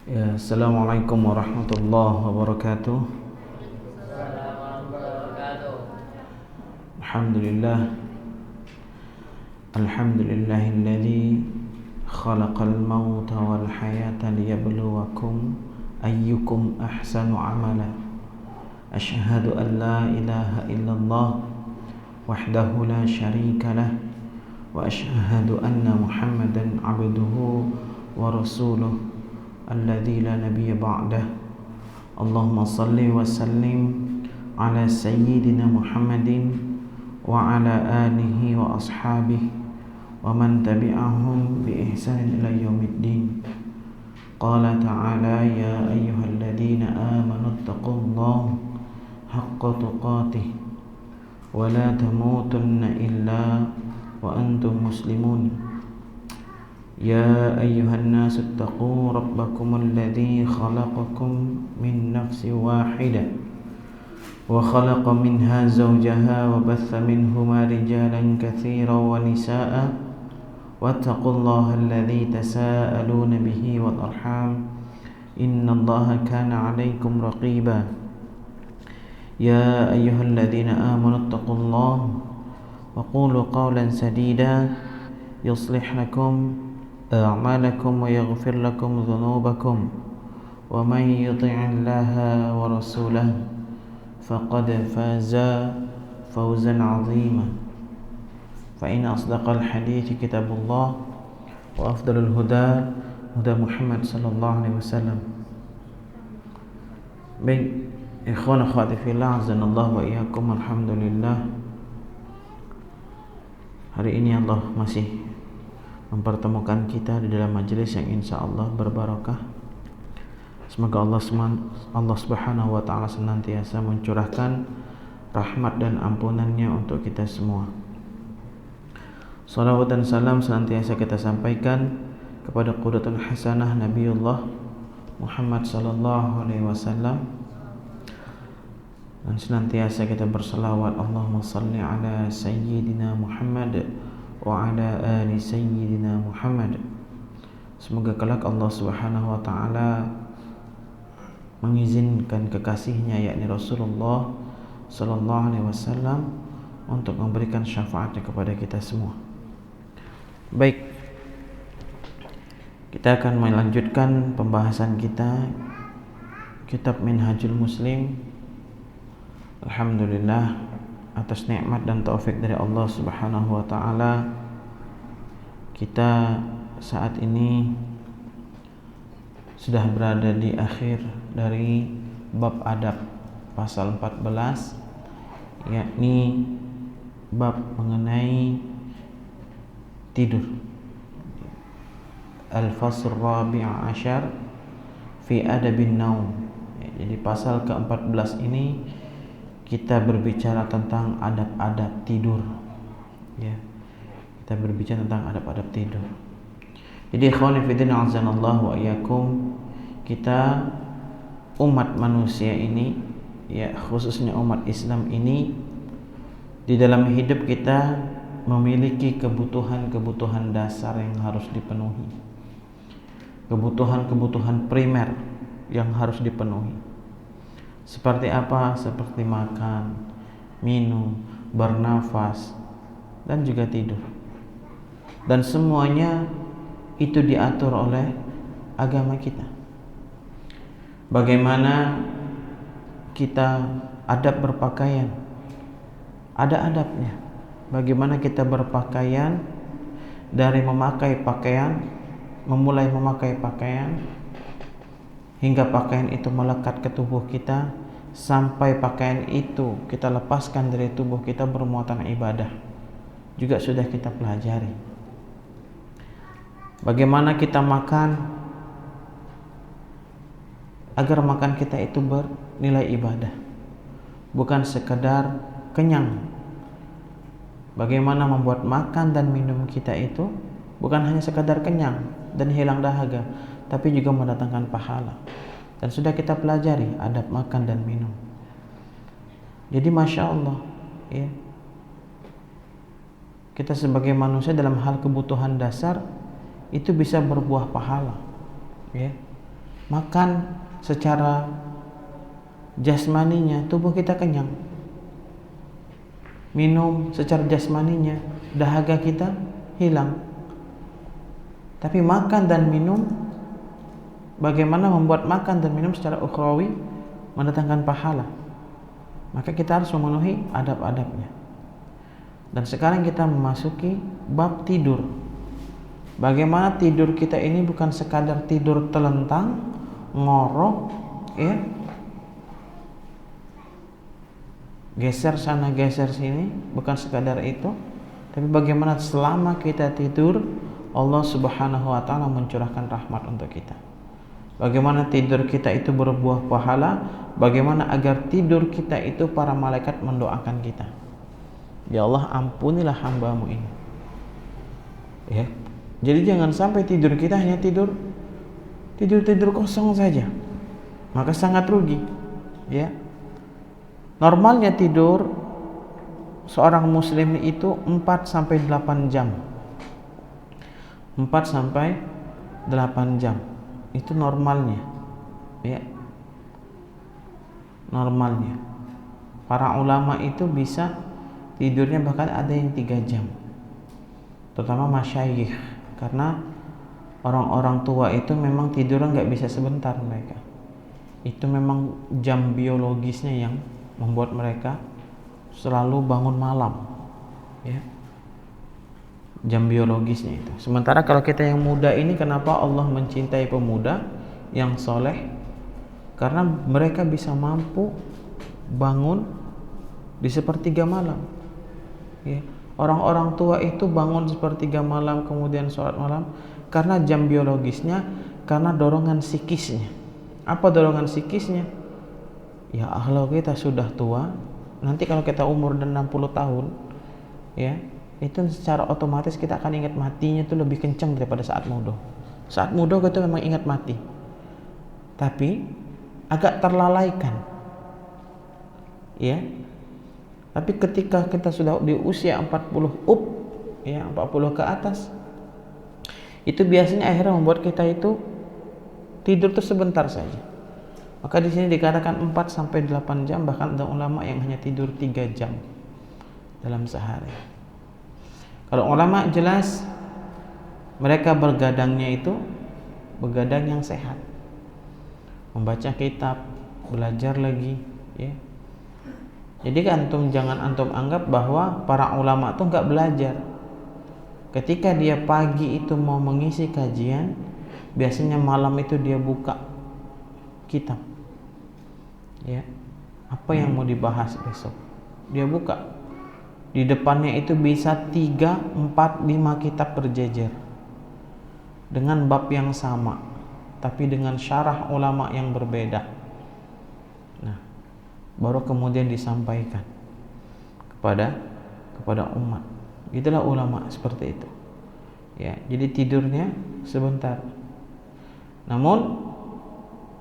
Ya, Assalamualaikum warahmatullahi wabarakatuh. Alhamdulillah. Alhamdulillahilladzi khalaqal mauta wal hayata liyabluwakum ayyukum ahsanu amala. Asyhadu an la ilaha illallah wahdahu la syarika lah wa asyhadu anna Muhammadan abduhu wa rasuluh alladzi la nabiyya ba'dah. Allahumma salli wa sallim ala sayyidina Muhammadin wa ala alihi wa ashabihi wa man tabi'ahum bi ihsanin ila yaumiddin. Qala ta'ala ya ayyuhalladzina amanu taqullaha haqqa tuqatih wa la tamutunna illa wa antum muslimun. يا أيها الناس اتقوا ربكم الذي خلقكم من نفس واحدة وخلق منها زوجها وبث منهما رجالا كثيرا ونساء واتقوا الله الذي تساءلون به والأرحام إن الله كان عليكم رقيبا. يا أيها الذين آمنوا اتقوا الله وقولوا قولا سديدا يصلح لكم أعمالكم ويغفر لكم ذنوبكم ومن يطع الله ورسوله فقد فاز فوزا عظيما. فإن أصدق الحديث كتاب الله وأفضل الهدى هدى محمد صلى الله عليه وسلم. Baik, ikhwan akhwati fillah, azanallahu wa iyyakum. Alhamdulillah, hari ini Allah masih mempertemukan kita di dalam majelis yang insya Allah berbarakah. Semoga Allah Subhanahu wa ta'ala senantiasa mencurahkan rahmat dan ampunannya untuk kita semua. Salawat dan salam senantiasa kita sampaikan kepada qudwatul hasanah Nabiullah Muhammad sallallahu alaihi wasallam, dan senantiasa kita berselawat Allahumma salli ala sayyidina Muhammad wa ala ali sayyidina Muhammad. Semoga kelak Allah Subhanahu wa taala mengizinkan kekasihnya yakni Rasulullah sallallahu alaihi wasallam untuk memberikan syafaatnya kepada kita semua. Baik, kita akan melanjutkan pembahasan kita kitab Minhajul Muslim. Alhamdulillah, atas nikmat dan taufik dari Allah Subhanahu wa taala, kita saat ini sudah berada di akhir dari bab adab pasal 14, yakni bab mengenai tidur. Al-fasl rabi' asyar fi adabin naum. Jadi pasal ke-14 ini kita berbicara tentang adab-adab tidur, ya. Kita berbicara tentang adab-adab tidur. Jadi ikhwani fillah azanallahu wa iyyakum, kita umat manusia ini, ya khususnya umat Islam ini, di dalam hidup kita memiliki kebutuhan-kebutuhan dasar yang harus dipenuhi. Kebutuhan-kebutuhan primer yang harus dipenuhi. Seperti apa? Seperti makan, minum, bernafas, dan juga tidur. Dan semuanya itu diatur oleh agama kita. Bagaimana kita adab berpakaian? Ada adabnya. Bagaimana kita berpakaian, dari memakai pakaian, memulai memakai pakaian hingga pakaian itu melekat ke tubuh kita, sampai pakaian itu kita lepaskan dari tubuh kita bermuatan ibadah, juga sudah kita pelajari. Bagaimana kita makan agar makan kita itu bernilai ibadah, bukan sekedar kenyang. Bagaimana membuat makan dan minum kita itu bukan hanya sekadar kenyang dan hilang dahaga, tapi juga mendatangkan pahala. Dan sudah kita pelajari adab makan dan minum. Jadi Masya Allah, ya, kita sebagai manusia dalam hal kebutuhan dasar itu bisa berbuah pahala, ya. Makan secara jasmaninya tubuh kita kenyang. Minum secara jasmaninya dahaga kita hilang. Tapi makan dan minum, bagaimana membuat makan dan minum secara ukhrawi mendatangkan pahala? Maka kita harus memenuhi adab-adabnya. Dan sekarang kita memasuki bab tidur. Bagaimana tidur kita ini bukan sekadar tidur telentang, ngorok, ya, geser sana geser sini, bukan sekadar itu, tapi bagaimana selama kita tidur Allah Subhanahu wa taala mencurahkan rahmat untuk kita. Bagaimana tidur kita itu berbuah pahala, bagaimana agar tidur kita itu para malaikat mendoakan kita. Ya Allah, ampunilah hambamu ini. Ya. Jadi jangan sampai tidur kita hanya tidur kosong saja. Maka sangat rugi. Ya. Normalnya tidur seorang muslim itu 4 sampai 8 jam. 4 sampai 8 jam. Itu normalnya. Ya. Normalnya. Para ulama itu bisa tidurnya bahkan ada yang 3 jam. Terutama masyayikh, karena orang-orang tua itu memang tidurnya nggak bisa sebentar mereka. Itu memang jam biologisnya yang membuat mereka selalu bangun malam, ya, jam biologisnya itu. Sementara kalau kita yang muda ini, kenapa Allah mencintai pemuda yang soleh? Karena mereka bisa mampu bangun di sepertiga malam, ya. Orang-orang tua itu bangun sepertiga malam kemudian sholat malam karena jam biologisnya, karena dorongan psikisnya. Apa dorongan psikisnya? Ya, kalau kita sudah tua, nanti kalau kita umur 60 tahun, ya, itu secara otomatis kita akan ingat matinya itu lebih kencang daripada saat muda. Saat muda kita memang ingat mati, tapi agak terlalaikan, ya. Tapi ketika kita sudah di usia 40 ya, 40 ke atas, itu biasanya akhirnya membuat kita itu tidur tuh sebentar saja. Maka di sini dikatakan 4 sampai 8 jam, bahkan ada ulama yang hanya tidur 3 jam dalam sehari. Kalau ulama jelas mereka bergadangnya itu begadang yang sehat. Membaca kitab, belajar lagi, ya. Jadi jangan antum anggap bahwa para ulama tuh enggak belajar. Ketika dia pagi itu mau mengisi kajian, biasanya malam itu dia buka kitab. Ya, apa yang mau dibahas besok, dia buka. Di depannya itu bisa 3, 4, 5 kitab berjejer dengan bab yang sama, tapi dengan syarah ulama yang berbeda. Nah, baru kemudian disampaikan kepada umat. Itulah ulama seperti itu. Ya, jadi tidurnya sebentar. Namun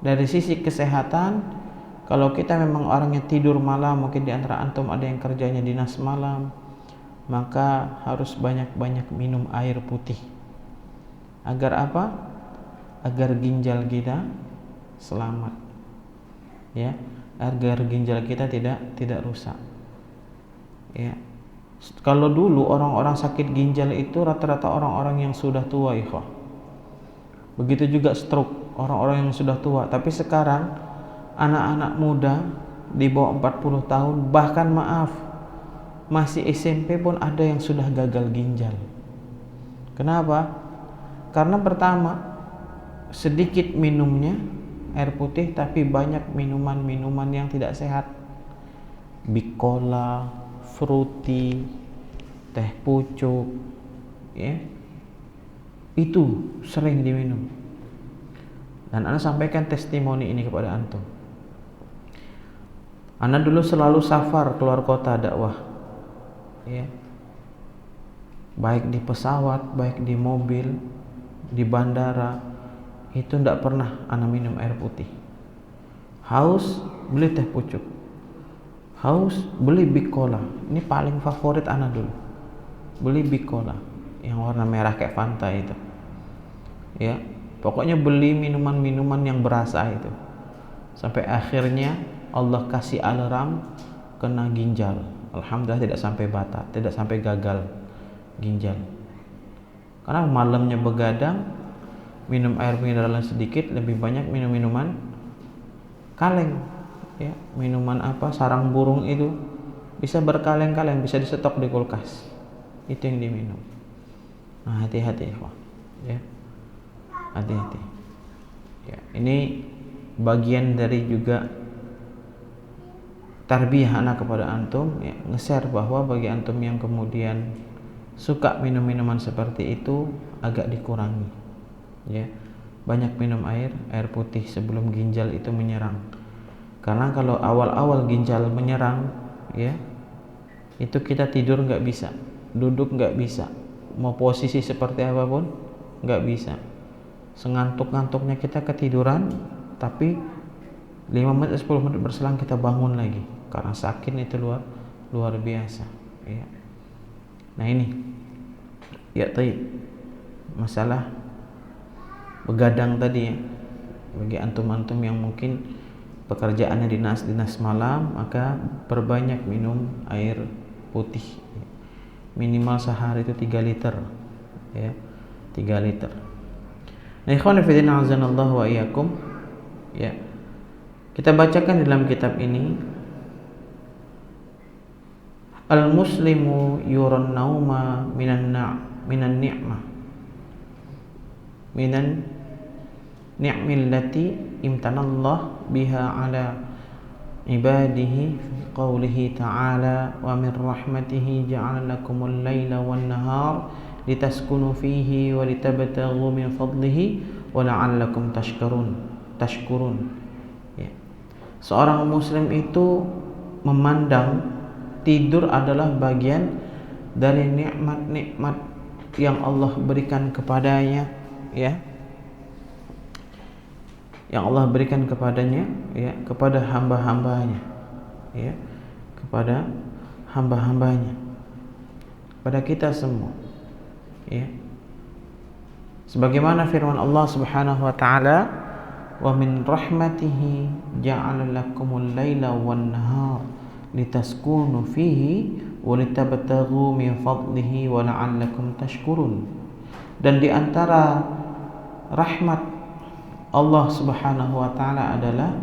dari sisi kesehatan, kalau kita memang orangnya tidur malam, mungkin di antara antum ada yang kerjanya dinas malam, maka harus banyak-banyak minum air putih. Agar apa? Agar ginjal kita selamat. Ya, agar ginjal kita tidak rusak. Ya. Kalau dulu orang-orang sakit ginjal itu rata-rata orang-orang yang sudah tua, ikhwah. Begitu juga stroke, orang-orang yang sudah tua. Tapi sekarang anak-anak muda di bawah 40 tahun, bahkan masih SMP pun ada yang sudah gagal ginjal. Kenapa? Karena pertama, sedikit minumnya air putih, tapi banyak minuman-minuman yang tidak sehat. Bicola, fruity, teh pucuk, ya, itu sering diminum. Dan ana sampaikan testimoni ini kepada antum. Ana dulu selalu safar keluar kota dakwah, ya, baik di pesawat, baik di mobil, di bandara, itu tidak pernah ana minum air putih. Haus, beli teh pucuk. Haus, beli Bicola. Ini paling favorit ana dulu. Beli Bicola yang warna merah kayak Fanta itu. Ya, Pokoknya beli minuman-minuman yang berasa itu. Sampai akhirnya Allah kasih alarm kena ginjal. Alhamdulillah tidak sampai batal, tidak sampai gagal ginjal. Karena malamnya begadang, minum air mineral sedikit, lebih banyak minum minuman kaleng. Ya, minuman sarang burung itu bisa berkaleng-kaleng, bisa disetok di kulkas. Itu yang diminum. Nah, hati-hati ya. Hati-hati. Ya, ini bagian dari juga tarbiyah anak kepada antum, ya, nge-share bahwa bagi antum yang kemudian suka minum minuman seperti itu agak dikurangi. Ya. Banyak minum air putih sebelum ginjal itu menyerang. Karena kalau awal-awal ginjal menyerang, ya, itu kita tidur nggak bisa, duduk nggak bisa, mau posisi seperti apapun nggak bisa. Sengantuk-ngantuknya kita ketiduran, tapi 5 menit 10 menit berselang kita bangun lagi karena sakit itu luar biasa. Ya. Nah ini, ya taib, masalah begadang tadi ya. Bagi antum-antum yang mungkin pekerjaannya dinas malam, maka perbanyak minum air putih. Minimal sehari itu 3 liter. Ya, 3 liter. Nah, ikhwan fillah azanallahu wa iyyakum. Ya. Kita bacakan dalam kitab ini, al-muslimu yuran nauma minan ni'mah. Minan ni'millati imtanallah biha ala ibadihi fi qawlihi ta'ala wa min rahmatihi ja'ala lakumul laila wan nahar litaskunu fihi wa litabtaghu min fadlihi wa la'allakum tashkurun. Ya. Seorang muslim itu memandang tidur adalah bagian dari nikmat-nikmat yang Allah berikan kepadanya, ya, yang Allah berikan kepadanya, ya, kepada hamba-hambanya, ya, kepada hamba-hambanya, pada kita semua, ya. Sebagaimana firman Allah Subhanahu wa taala, wa min rahmatihi ja'ala lakumul laila wan nahar litaskunu fihi wa litabtaghu min fadlihi wa la'allakum tashkurun. Dan di antara rahmat Allah Subhanahu wa taala adalah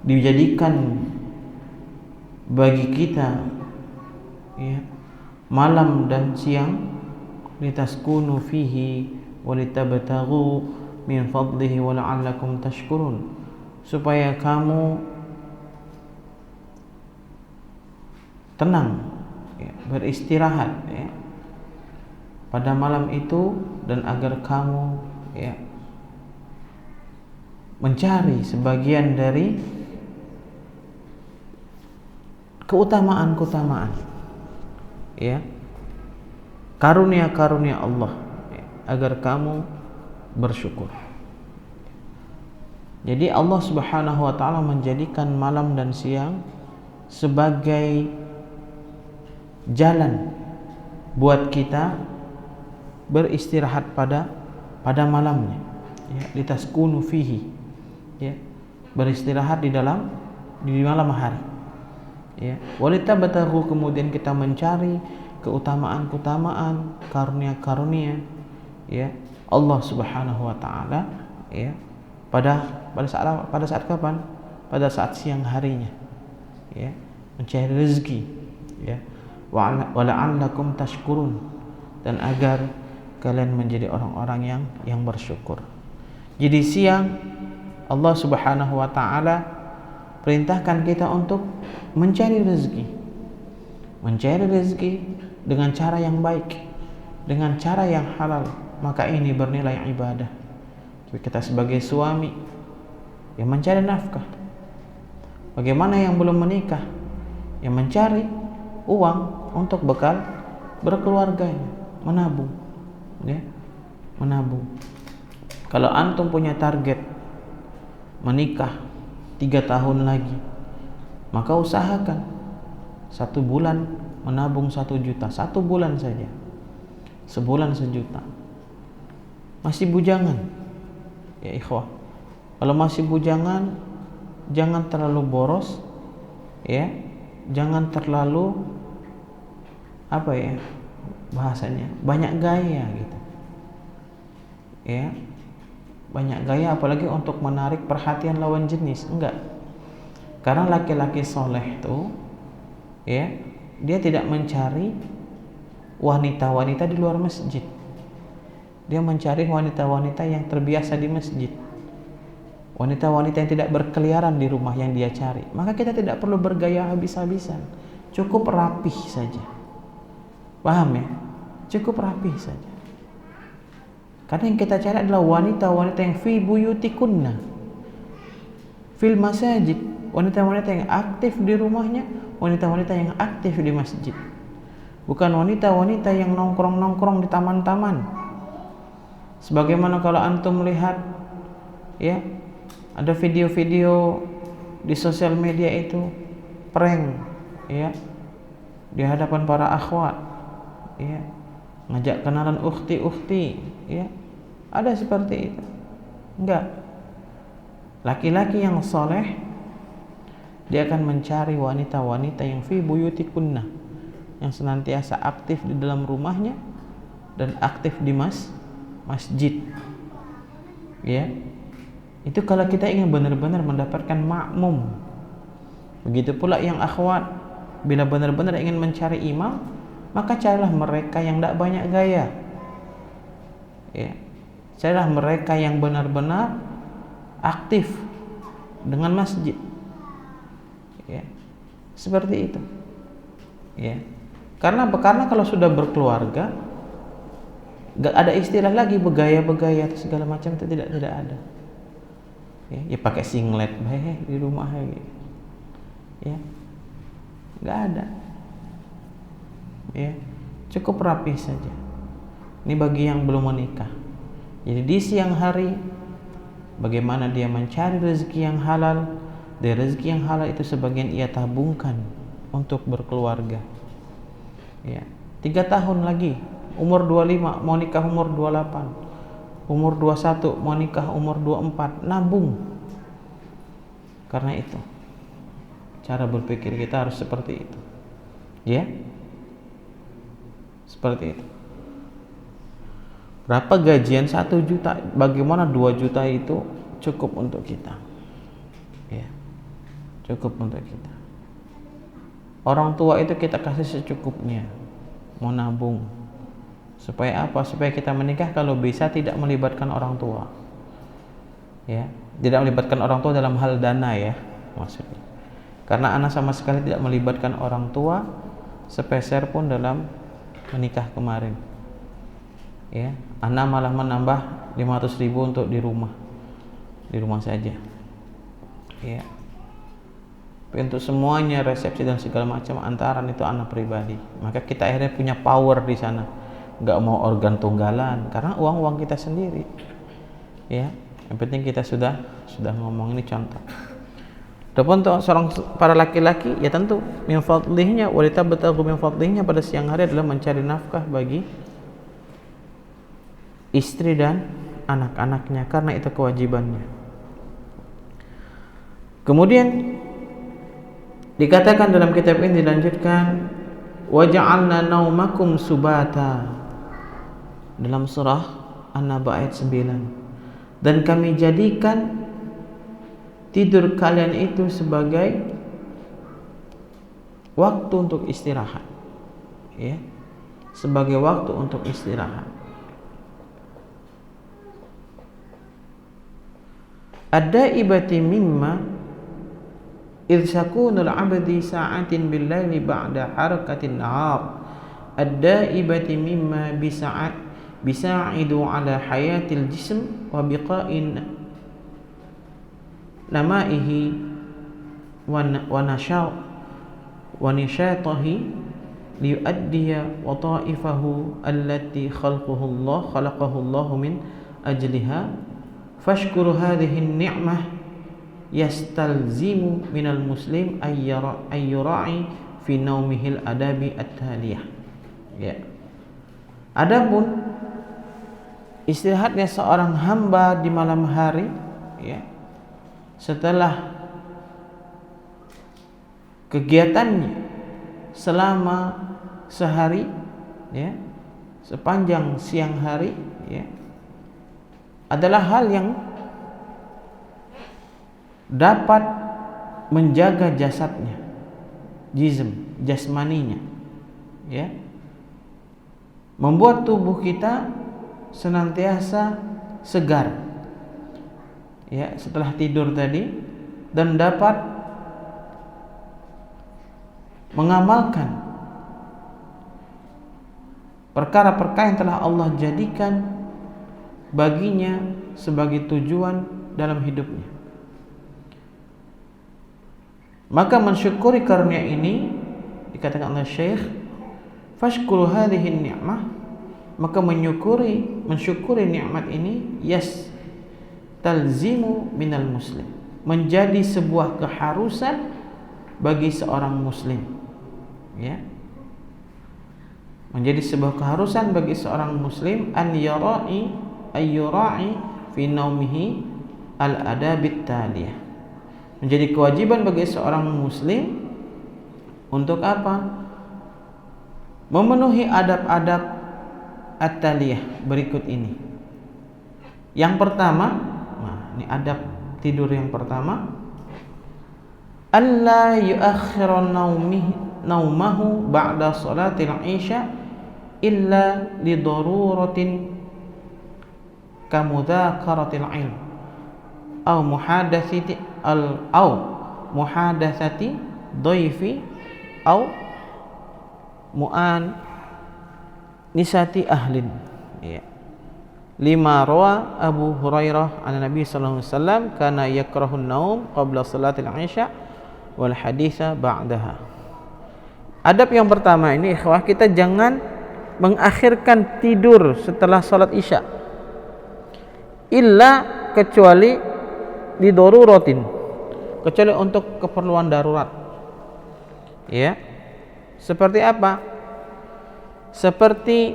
dijadikan bagi kita, ya, malam dan siang, litaskunu fihi wa litabtaghu min fadlihi wa la'allakum tashkurun, supaya kamu tenang, ya, beristirahat, ya, pada malam itu, dan agar kamu, ya, mencari sebagian dari keutamaan, ya, karunia-karunia Allah, ya, agar kamu bersyukur. Jadi Allah Subhanahu wa taala menjadikan malam dan siang sebagai jalan buat kita beristirahat pada malamnya, ya, litaskunu fihi, ya, beristirahat di malam hari, ya, walitabtaghu, kemudian kita mencari keutamaan, karunia-karunia, ya, Allah Subhanahu wa taala, ya, pada saat kapan? Pada saat siang harinya, ya, mencari rezeki, ya, wa la'allakum tashkurun, dan agar kalian menjadi orang-orang yang bersyukur. Jadi siang Allah Subhanahu wa taala perintahkan kita untuk mencari rezeki dengan cara yang baik, dengan cara yang halal, maka ini bernilai ibadah. Kita sebagai suami yang mencari nafkah, bagaimana yang belum menikah yang mencari uang untuk bekal berkeluarganya, menabung, ya, menabung. Kalau antum punya target menikah 3 tahun lagi, maka usahakan 1 bulan menabung 1 juta, 1 bulan saja, sebulan 1 juta. Masih bujangan, ya ikhwah. Kalau masih bujangan, jangan terlalu boros, ya, jangan terlalu apa ya bahasanya, banyak gaya gitu, ya, banyak gaya apalagi untuk menarik perhatian lawan jenis, enggak. Karena laki-laki soleh tuh, ya, dia tidak mencari wanita-wanita di luar masjid. Dia mencari wanita-wanita yang terbiasa di masjid, wanita-wanita yang tidak berkeliaran di rumah yang dia cari. Maka kita tidak perlu bergaya habis-habisan, cukup rapih saja. Paham ya? Cukup rapih saja. Karena yang kita cari adalah wanita-wanita yang fi buyutikunna, fil masajid, wanita-wanita yang aktif di rumahnya, wanita-wanita yang aktif di masjid. Bukan wanita-wanita yang nongkrong-nongkrong di taman-taman. Sebagaimana kalau antum melihat, ya, ada video-video di sosial media itu prank, ya, di hadapan para akhwat, ya, ngajak kenalan ukhti-ukhti, ya, ada seperti itu. Enggak. Laki-laki yang soleh, dia akan mencari wanita-wanita yang fi buyutikunna, yang senantiasa aktif di dalam rumahnya dan aktif di masjid, ya. Itu kalau kita ingin benar-benar mendapatkan makmum. Begitu pula yang akhwat, bila benar-benar ingin mencari imam, maka carilah mereka yang tidak banyak gaya, ya. Carilah mereka yang benar-benar aktif dengan masjid, ya. Seperti itu, ya. Karena kalau sudah berkeluarga, gak ada istilah lagi bergaya-bergaya atau segala macam, itu tidak ada. Ya pakai singlet di rumah, ya, nggak ada, ya. Cukup rapi saja. Ini bagi yang belum menikah. Jadi di siang hari, bagaimana dia mencari rezeki yang halal. Dari rezeki yang halal itu sebagian ia tabungkan untuk berkeluarga, ya. 3 tahun lagi, umur 25 mau nikah umur 28, umur 21 mau nikah umur 24, nabung. Karena itu cara berpikir kita harus seperti itu, ya. Seperti itu. Berapa gajian 1 juta, bagaimana 2 juta itu cukup untuk kita, ya. Cukup untuk kita. Orang tua itu kita kasih secukupnya, mau nabung. Supaya apa? Supaya kita menikah kalau bisa tidak melibatkan orang tua, ya. Tidak melibatkan orang tua dalam hal dana, ya, maksudnya. Karena anak sama sekali tidak melibatkan orang tua sepeser pun dalam menikah kemarin, ya. Anak malah menambah 500.000 untuk di rumah saja, ya. Tapi untuk semuanya, resepsi dan segala macam antaran, itu anak pribadi. Maka kita akhirnya punya power di sana. Nggak mau organ tunggalan karena uang kita sendiri, ya. Yang penting kita sudah ngomong, ini contoh. Adapun untuk para laki-laki, ya tentu min fadlihnya, wanita bertagu min fadlihnya pada siang hari adalah mencari nafkah bagi istri dan anak-anaknya, karena itu kewajibannya. Kemudian dikatakan dalam kitab ini, dilanjutkan, wa ja'alna naumakum subata, dalam surah An-Naba ayat 9, dan kami jadikan tidur kalian itu sebagai waktu untuk istirahat, ya, sebagai waktu untuk istirahat. Ad-daibati mimma idh sakunul abdi sa'atin bil laili ba'da harakatin nahar. Ad-daibati mimma bisa'idu ala hayatil jism wa biqa'in namaihi wa nashatihi liyuaddiya wataifahu allati khalaqahu Allah min ajliha fashkuru hadhihi an-ni'mah yastalzimu minal muslim ayyura'i fi naumihil adabi at-taliyah, ya. Adapun istirahatnya seorang hamba di malam hari, ya, setelah kegiatannya selama sehari, ya, sepanjang siang hari, ya, adalah hal yang dapat menjaga jasadnya, jasmaninya, ya, membuat tubuh kita senantiasa segar, ya, setelah tidur tadi, dan dapat mengamalkan perkara-perkara yang telah Allah jadikan baginya sebagai tujuan dalam hidupnya. Maka mensyukuri karunia ini, dikatakan oleh Syekh, fashkuru hadhihi ni'mah, maka mensyukuri nikmat ini, talzimu minal muslim, menjadi sebuah keharusan bagi seorang muslim, ya, menjadi sebuah keharusan bagi seorang muslim an yura'i fi naumihi al-adabit taliyah, menjadi kewajiban bagi seorang muslim untuk apa? Memenuhi adab-adab at-taliyah berikut ini. Yang pertama, ini adab tidur yang pertama, alla yu'akhkhira naumahu ba'da salatil isya illa li daruratin kamudhakaratil ilm aw muhadatsati dhaifi aw mu'an nisati ahlin, ya. Lima rawa Abu Hurairah an Nabi sallallahu alaihi wasallam kana yakrahun naum qabla salatil isya wal haditsa ba'daha. Adab yang pertama ini, ikhwah, kita jangan mengakhirkan tidur setelah salat isya illa kecuali di daruratin, kecuali untuk keperluan darurat, ya. Seperti apa? Seperti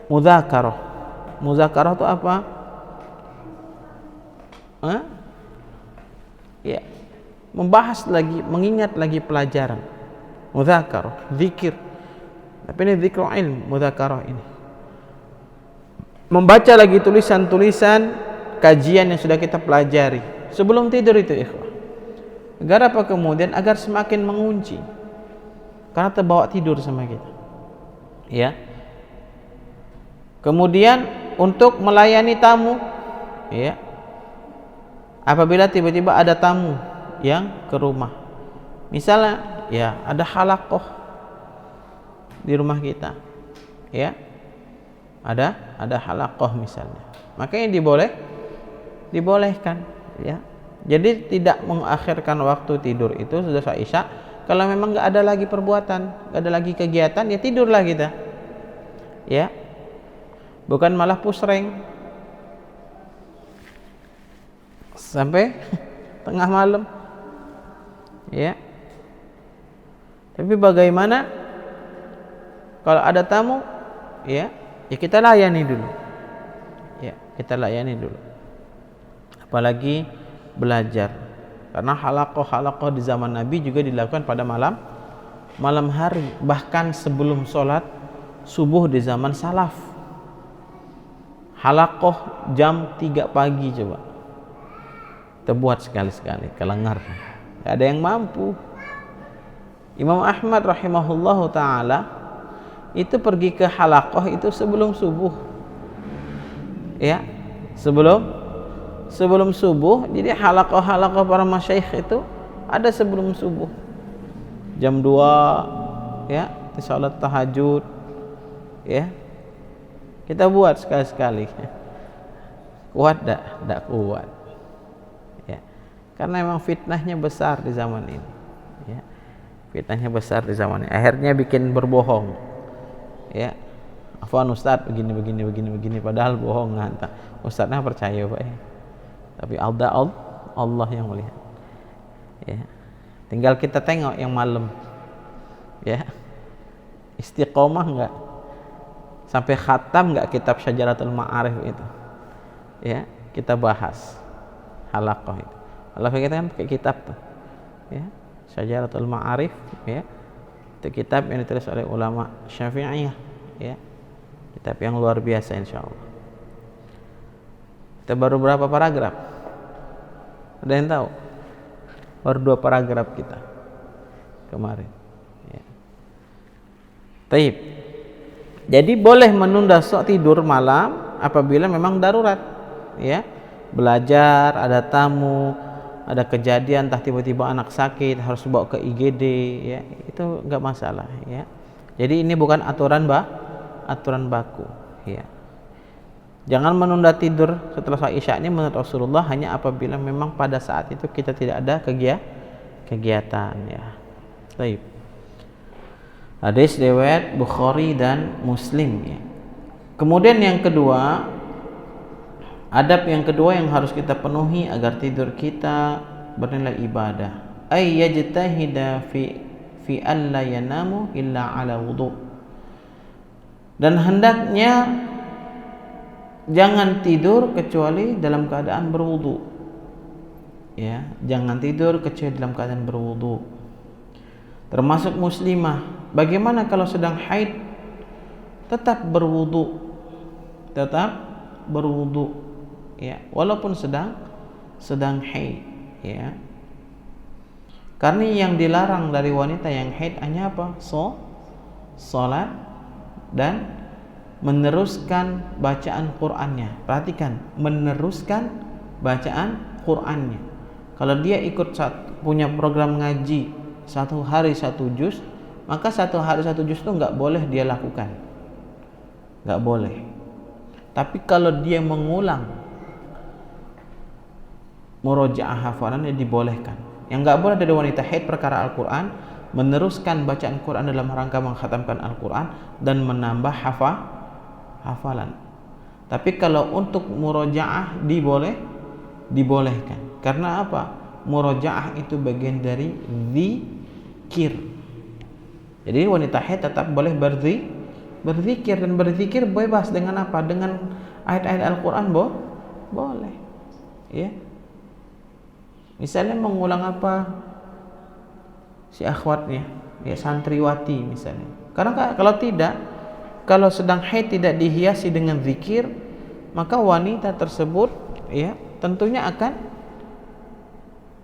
mudzakarah. Mudzakarah itu apa? Ya, membahas lagi, mengingat lagi pelajaran. Mudzakarah, zikir. Tapi ini zikrul ilm, mudzakarah ini. Membaca lagi tulisan-tulisan kajian yang sudah kita pelajari sebelum tidur itu, ikhwah. Agar apa kemudian? Agar semakin mengunci. Karena terbawa tidur sama kita, ya. Kemudian untuk melayani tamu, ya. Apabila tiba-tiba ada tamu yang ke rumah, misalnya, ya, ada halaqah di rumah kita, ya, ada halaqah misalnya, maka yang dibolehkan, ya. Jadi tidak mengakhirkan waktu tidur itu sudah selesai isya. Kalau memang nggak ada lagi perbuatan, nggak ada lagi kegiatan, ya tidurlah kita, ya. Bukan malah pusreng sampai tengah malam, ya. Tapi bagaimana kalau ada tamu, ya kita layani dulu, ya, kita layani dulu. Apalagi belajar. Karena halaqah di zaman Nabi juga dilakukan pada malam hari, bahkan sebelum sholat subuh di zaman salaf. Halaqah jam 3 pagi, coba kita buat sekali-sekali, kelengar. Gak ada yang mampu. Imam Ahmad rahimahullahu ta'ala itu pergi ke halaqah itu sebelum subuh, ya, sebelum subuh. Jadi halaqah para masyayikh itu ada sebelum subuh jam 2, ya, salat tahajud, ya, kita buat sekali-sekali. Kuat tak kuat, ya, karena memang fitnahnya besar di zaman ini, ya, fitnahnya besar di zaman ini. Akhirnya bikin berbohong, ya, afwan Ustaz begini, padahal bohong. Ustaznya percaya, Pak, ya. Tapi Allah yang melihat, ya. Tinggal kita tengok yang malam, ya, istiqomah enggak Sampai khatam nggak kitab Syajaratul Ma'arif itu? Ya, kita bahas halaqah itu. Halaqah kita kan pakai kitab tuh. Ya, Syajaratul Ma'arif, ya. Itu kitab yang ditulis oleh ulama Syafi'iyah, ya. Kitab yang luar biasa insyaallah. Kita baru berapa paragraf? Ada yang tahu? Baru 2 paragraf kita kemarin. Ya. Taib. Jadi boleh menunda tidur malam apabila memang darurat, ya. Belajar, ada tamu, ada kejadian, entah tiba-tiba anak sakit harus bawa ke IGD, ya. Itu enggak masalah, ya. Jadi ini bukan aturan baku, ya. Jangan menunda tidur setelah salat Isya ini menurut Rasulullah hanya apabila memang pada saat itu kita tidak ada kegiatan, ya. Baik. Hadis riwayat Bukhari dan Muslim, ya. Kemudian yang kedua, adab yang kedua yang harus kita penuhi agar tidur kita bernilai ibadah. Ay yajtahida fi alla yanamu illa ala wudu. Dan hendaknya jangan tidur kecuali dalam keadaan berwudu. Ya, jangan tidur kecuali dalam keadaan berwudu. Termasuk muslimah. Bagaimana kalau sedang haid? Tetap berwudu. Ya, walaupun sedang haid, ya. Karena yang dilarang dari wanita yang haid hanya apa? Salat dan meneruskan bacaan Qur'annya. Perhatikan, meneruskan bacaan Qur'annya. Kalau dia ikut punya program ngaji 1 hari 1 juz, maka 1 hari 1 juz itu enggak boleh dia lakukan. Enggak boleh. Tapi kalau dia mengulang murojaah hafalannya dibolehkan. Yang enggak boleh dari wanita haid perkara Al-Qur'an, meneruskan bacaan Qur'an dalam rangka mengkhatamkan Al-Qur'an dan menambah hafalan. Tapi kalau untuk murojaah dibolehkan. Karena apa? Murojaah itu bagian dari zikir. Jadi wanita haid tetap boleh berzikir, dan berzikir bebas dengan apa? Dengan ayat-ayat Al-Qur'an boleh. Ya. Misalnya mengulang apa? Si akhwatnya, ya, santriwati misalnya. Karena kalau tidak, kalau sedang haid tidak dihiasi dengan zikir, maka wanita tersebut, ya, tentunya akan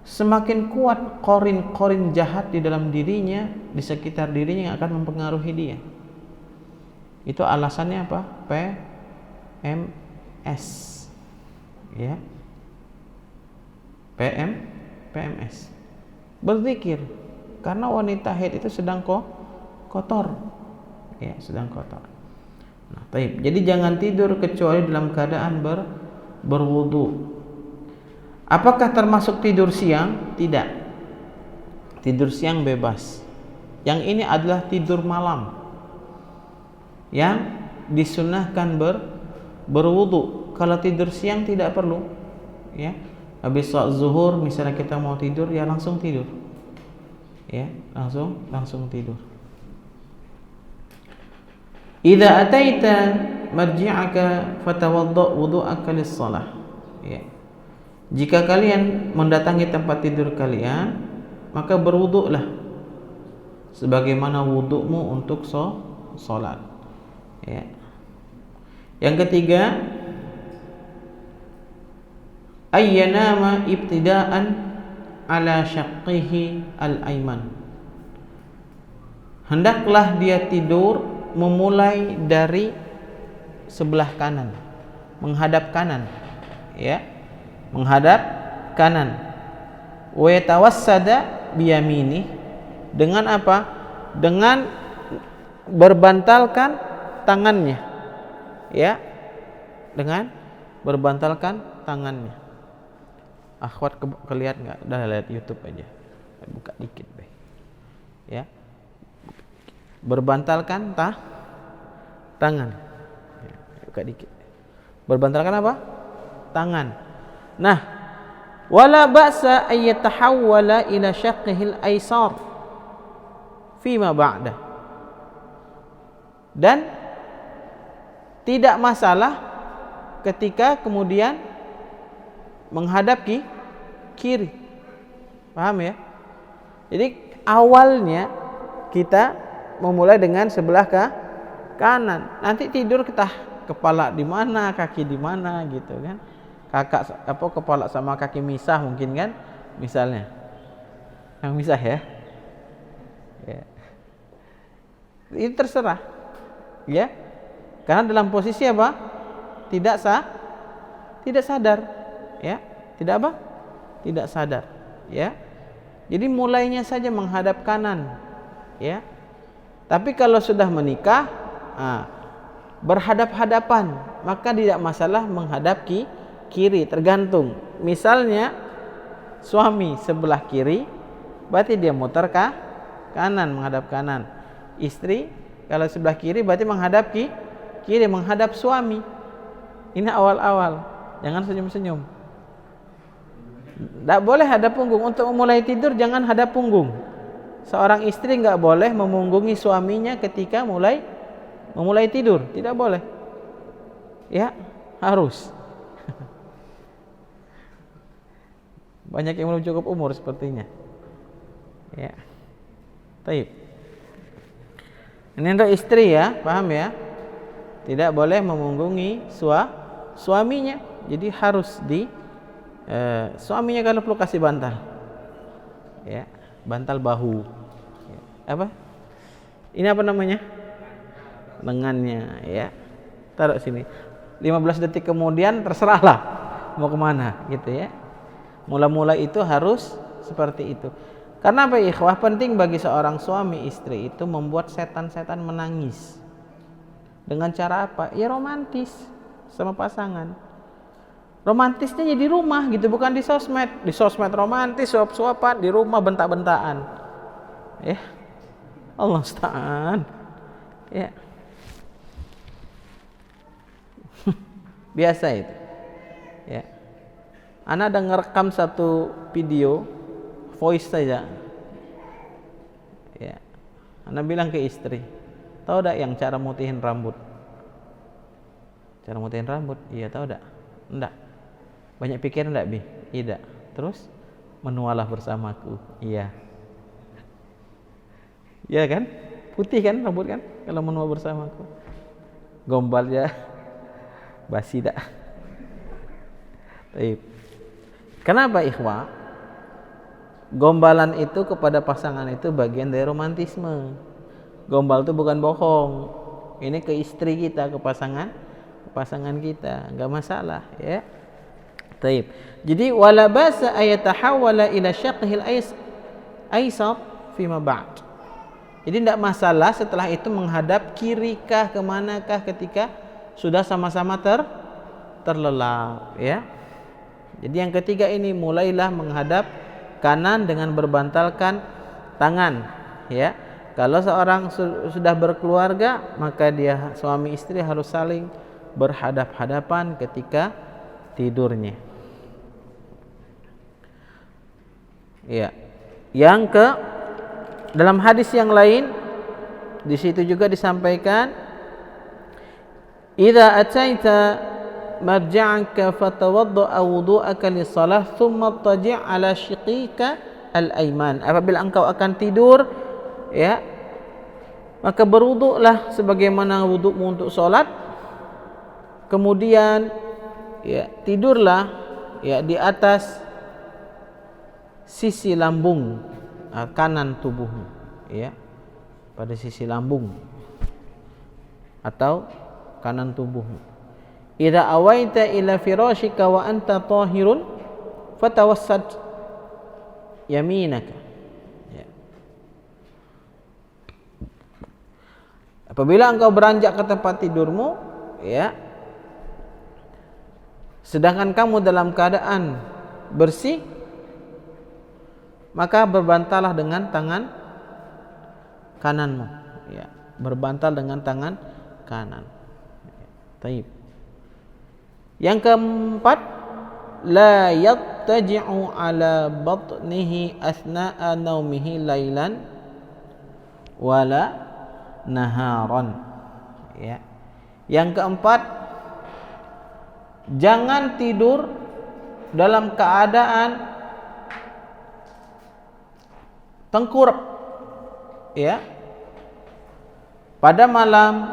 semakin kuat korin jahat di dalam dirinya, di sekitar dirinya yang akan mempengaruhi dia. Itu alasannya apa? PMS, ya. PMS. Berzikir. Karena wanita haid itu sedang kotor. Ya, sedang kotor. Nah, baik. Jadi jangan tidur kecuali dalam keadaan berwudu. Apakah termasuk tidur siang? Tidak. Tidur siang bebas. Yang ini adalah tidur malam yang disunahkan berwudu. Kalau tidur siang tidak perlu, ya. Habis sholat zuhur misalnya kita mau tidur, ya langsung tidur. Ya, langsung tidur. Idza ataita marji'aka fatawadda wudu'aka lis-shalah. Ya. Jika kalian mendatangi tempat tidur kalian, maka berwuduklah sebagaimana wudukmu untuk salat. Ya. Yang ketiga, ayyanama ibtida'an ala syaqqihi al-ayman. Hendaklah dia tidur memulai dari sebelah kanan, menghadap kanan, ya, menghadap kanan. Wa yatawassada biyamini, dengan apa? Dengan berbantalkan tangannya, ya, dengan berbantalkan tangannya. Akhwat kelihatan nggak? Udah lihat YouTube aja, buka dikit deh, ya. Berbantalkan tangan, ya, buka dikit. Berbantalkan apa? Tangan. Nah, wala ba'sa ay yatahawwala ila syaqqihil aysar fima ba'da. Dan Tidak masalah ketika kemudian menghadap kiri. Paham ya? Jadi awalnya kita memulai dengan sebelah kanan. Nanti tidur kita kepala di mana, kaki di mana gitu kan. Kepala sama kaki misah mungkin kan, misalnya. Yang misah ya. Ya. Ini terserah. Ya. Karena dalam posisi apa? Tidak sadar. Ya. Tidak apa? Tidak sadar. Ya. Jadi mulainya saja menghadap kanan. Ya. Tapi kalau sudah menikah, berhadap-hadapan, maka tidak masalah menghadap kiri, tergantung. Misalnya suami sebelah kiri, berarti dia muter ke kanan, menghadap kanan. Istri kalau sebelah kiri berarti menghadap kiri, menghadap suami. Ini awal-awal, jangan senyum-senyum. Tidak boleh hadap punggung. Untuk memulai tidur jangan hadap punggung. Seorang istri nggak boleh memunggungi suaminya ketika memulai tidur, tidak boleh. Ya, harus. Banyak yang belum cukup umur sepertinya. Ya. Baik. Ini untuk istri ya, paham ya? Tidak boleh memunggungi suaminya. Jadi harus suaminya kalau perlu kasih bantal. Ya, bantal bahu. Ya. Apa? Ini apa namanya? Lengannya ya. Taruh sini. 15 detik kemudian terserahlah mau kemana gitu ya. Mula-mula itu harus seperti itu. Karena apa ikhwah? Penting bagi seorang suami istri itu membuat setan-setan menangis. Dengan cara apa? Ya romantis sama pasangan. Romantisnya ya di rumah gitu, bukan di sosmed. Di sosmed romantis, suap-suapan, di rumah bentak-bentakan. Ya. Allah Ustaz. Ya. Biasa itu. Ya. Ana ada ngerekam satu video voice saja. Ya. Ana bilang ke istri, tahu enggak yang cara mutihin rambut? Cara mutihin rambut? Iya, tahu enggak? Enggak. Banyak pikir enggak, Bi? Tidak. Terus menualah bersamaku. Iya. Iya kan? Putih kan rambut kan? Kalau menua bersamaku. Gombal ya. Basi dah. Baik. Kenapa ikhwah? Gombalan itu kepada pasangan itu bagian dari romantisme. Gombal itu bukan bohong. Ini ke istri kita, ke pasangan kita, enggak masalah ya. Baik. Jadi wala basa ayatahawala ila syaqqihil aysar fima ba'd. Jadi tidak masalah setelah itu menghadap kirikah kemanakah ketika sudah sama-sama terlelap ya. Jadi yang ketiga ini mulailah menghadap kanan dengan berbantalkan tangan ya. Kalau seorang sudah berkeluarga maka dia suami istri harus saling berhadap-hadapan ketika tidurnya. Ya. Yang dalam hadis yang lain di situ juga disampaikan idza ataita marja'aka fatawadda'a wudu'aka lis-shalah thumma taji' 'ala shiqika al-ayman. Apabila engkau akan tidur ya maka berwuduklah sebagaimana wudukmu untuk salat, kemudian ya tidurlah ya di atas sisi lambung kanan tubuhmu ya, pada sisi lambung atau kanan tubuhmu. Idza awaita ila firashika wa anta tahirun fatawassad yaminaka ya. Apabila engkau beranjak ke tempat tidurmu ya, sedangkan kamu dalam keadaan bersih, maka berbantallah dengan tangan kananmu ya, berbantal dengan tangan kanan. Taib. Yang keempat, la yattaji'u ala batnihi asna'a naumihi lailan wala naharan ya. Yang keempat, jangan tidur dalam keadaan tengkurap, ya, pada malam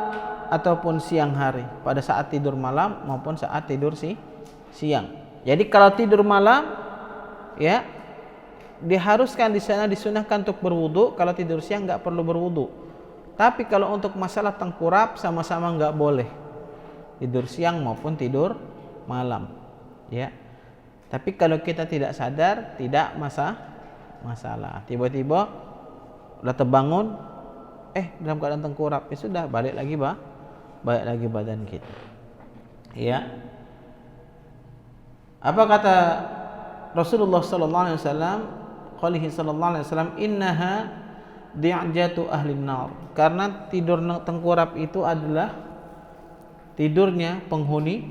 ataupun siang hari, pada saat tidur malam maupun saat tidur siang. Jadi kalau tidur malam, ya, diharuskan di sana disunahkan untuk berwudu. Kalau tidur siang nggak perlu berwudu. Tapi kalau untuk masalah tengkurap sama-sama nggak boleh, tidur siang maupun tidur malam, ya. Tapi kalau kita tidak sadar, tidak masalah. Tiba-tiba udah terbangun, dalam keadaan tengkurap, ya sudah, balik lagi badan kita. Ya. Apa kata Rasulullah sallallahu alaihi wasallam? Qalihi sallallahu alaihi wasallam, innaha di'jatu ahli nar. Karena tidur tengkurap itu adalah tidurnya penghuni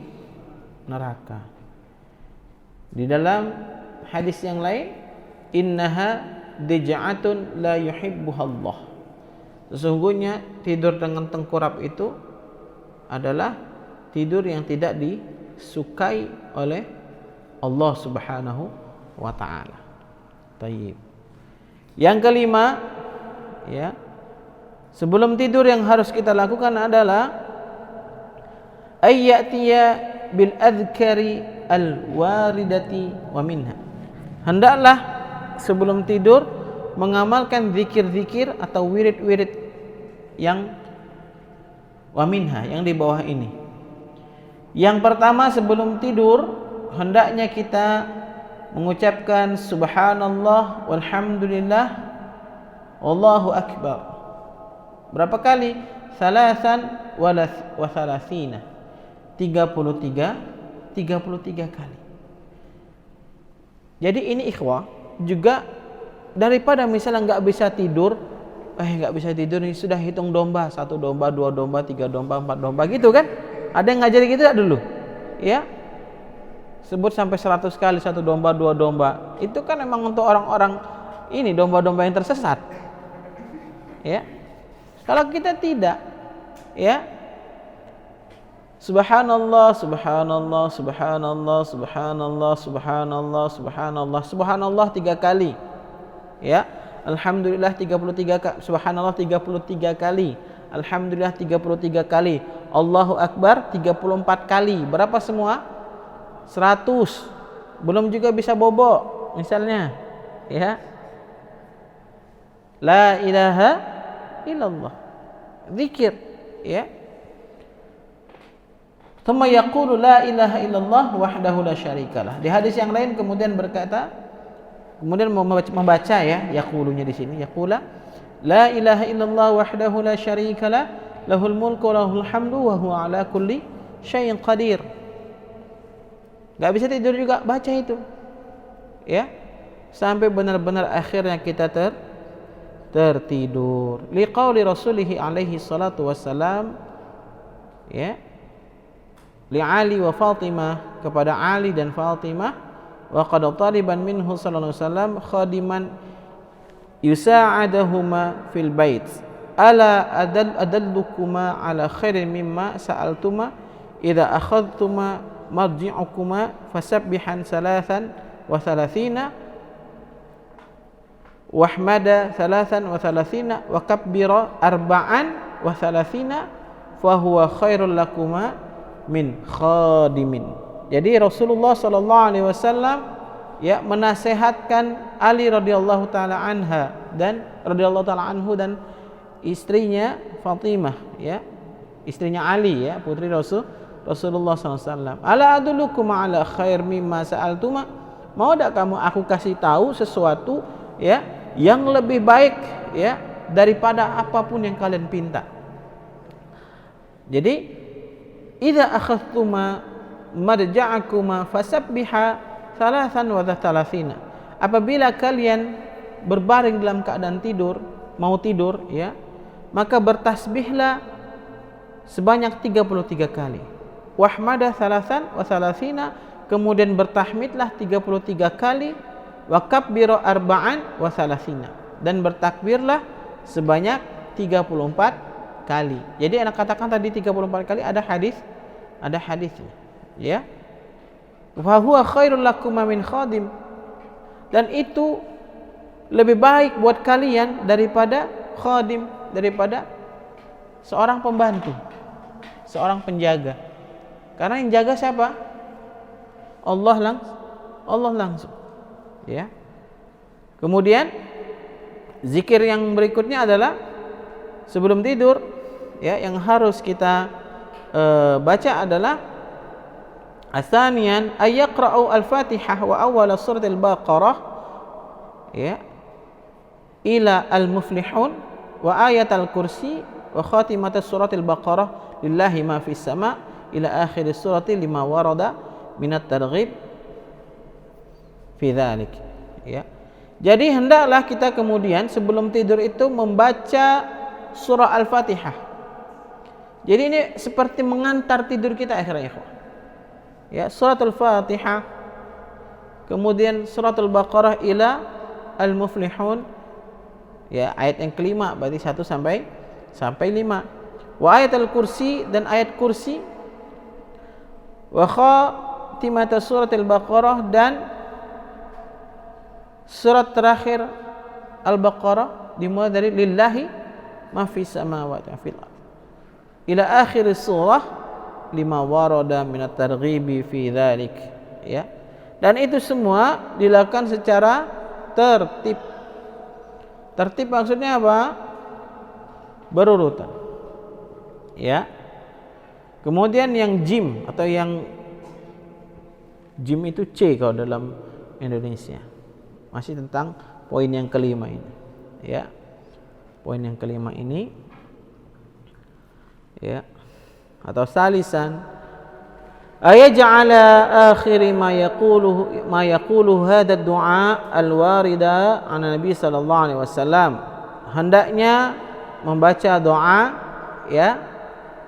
neraka. Di dalam hadis yang lain, innaha dija'atun la yuhibbuhallah. Sesungguhnya tidur dengan tengkurap itu adalah tidur yang tidak disukai oleh Allah Subhanahu wa taala. Tayyib. Yang kelima, ya, sebelum tidur yang harus kita lakukan adalah ayyatiya bil adhkari al waridati wa minha. Hendaklah sebelum tidur mengamalkan zikir-zikir atau wirid-wirid yang wa minha, yang di bawah ini. Yang pertama, sebelum tidur hendaknya kita mengucapkan subhanallah walhamdulillah wallahu akbar. Berapa kali? Salasan wa salasina. 33 kali. Jadi ini ikhwah, juga daripada misalnya nggak bisa tidur ini sudah hitung domba, 1 domba, 2 domba, 3 domba, 4 domba gitu kan? Ada yang ngajari gitu enggak dulu? Ya. Sebut sampai 100 kali 1 domba, 2 domba. Itu kan memang untuk orang-orang ini, domba-domba yang tersesat. Ya. Kalau kita tidak, ya, subhanallah, subhanallah, subhanallah, subhanallah, subhanallah, subhanallah, subhanallah 3 kali. Ya, alhamdulillah 33 kali, subhanallah 33 kali, alhamdulillah 33 kali, Allahu akbar 34 kali. Berapa semua? 100. Belum juga bisa bobo misalnya, ya. La ilaha illallah. Zikir, ya. Thumma yaqulu la ilaha illallah wahdahu la syarikalah. Di hadis yang lain kemudian berkata, kemudian membaca, ya, yaqulunya di sini, yaqula la ilaha illallah wahdahu la syarikalah lahul mulku wa lahul hamdu wa huwa ala kulli syai'in qadir. Enggak bisa tidur juga baca itu, ya, sampai benar-benar akhirnya kita tertidur. Liqauli Rasulih alaihi salatu wassalam, ya, li Ali wa Fatimah, kepada Ali dan Fatimah, wa qad taliban minhu sallallahu alaihi wasallam khadiman yusa'adahuma fil bait, ala adallukuma ala khairin mimma sa'altuma idza akhadtuma marji'ukuma fasabbihan salasan wa thalathina wahmada salasan wa thalathina wa kabbira arba'an wa thalathina fahuwa khairul lakuma min khadimin. Jadi Rasulullah sallallahu alaihi wasallam, ya, menasehatkan Ali radhiyallahu taala anha dan radhiyallahu taala anhu dan istrinya Fatimah, ya, istrinya Ali, ya, putri Rasulullah sallallahu alaihi wasallam. Ala adullukum ala khair mimma sa'altuma, mau tak kamu aku kasih tahu sesuatu, ya, yang lebih baik, ya, daripada apapun yang kalian pinta. Jadi idza akhadtuma marja'akuma fasabbiha salasan wa thalathina. Apabila kalian berbaring dalam keadaan tidur, mau tidur, ya, maka bertasbihlah sebanyak 33 kali. Wahmada salasan wa thalathina, kemudian bertahmidlah 33 kali. Wa kabbira arba'an wa thalathina, dan bertakbirlah sebanyak 34 kali. Jadi anak katakan tadi 34 kali ada hadisnya. Ya. Fa huwa khairul lakum min khadim. Dan itu lebih baik buat kalian daripada khadim, daripada seorang pembantu, seorang penjaga. Karena yang jaga siapa? Allah langsung. Ya. Kemudian zikir yang berikutnya adalah sebelum tidur, ya, yang harus kita baca adalah asanian ayyaqra'u al-Fatihah wa awwal surat al-Baqarah, ya, ila al-Muflihun wa ayat al-Kursi wa khatimat surat al-Baqarah lillahi ma fis sama ila akhir surati lima warada minat targhib fi dzalik. Ya. Jadi hendaklah kita kemudian sebelum tidur itu membaca surah Al-Fatihah. Jadi ini seperti mengantar tidur kita akhirnya, ikhwan. Ya, surat Al-Fatihah, kemudian surat Al-Baqarah ila Al-Muflihun, ya, ayat yang kelima, berarti 1 sampai 5. Wa ayat Al-Kursi, dan ayat kursi. Wa khatimat surat Al-Baqarah, dan surat terakhir Al-Baqarah dimulai dari lillahi ma fis samawati wa fil ardh ila akhir surah lima warada minat targhibi fi dzalik. Ya. Dan itu semua dilakukan secara tertib. Tertib maksudnya apa? Berurutan. Ya. Kemudian yang jim atau yang jim itu C kalau dalam Indonesia. Masih tentang poin yang kelima ini. Ya. Poin yang kelima ini, ya, atau salisan ayaj'ala akhir ma yaquluhu hadha ad-du'a al-warida an Nabi sallallahu alaihi wasallam. Hendaknya membaca doa, ya,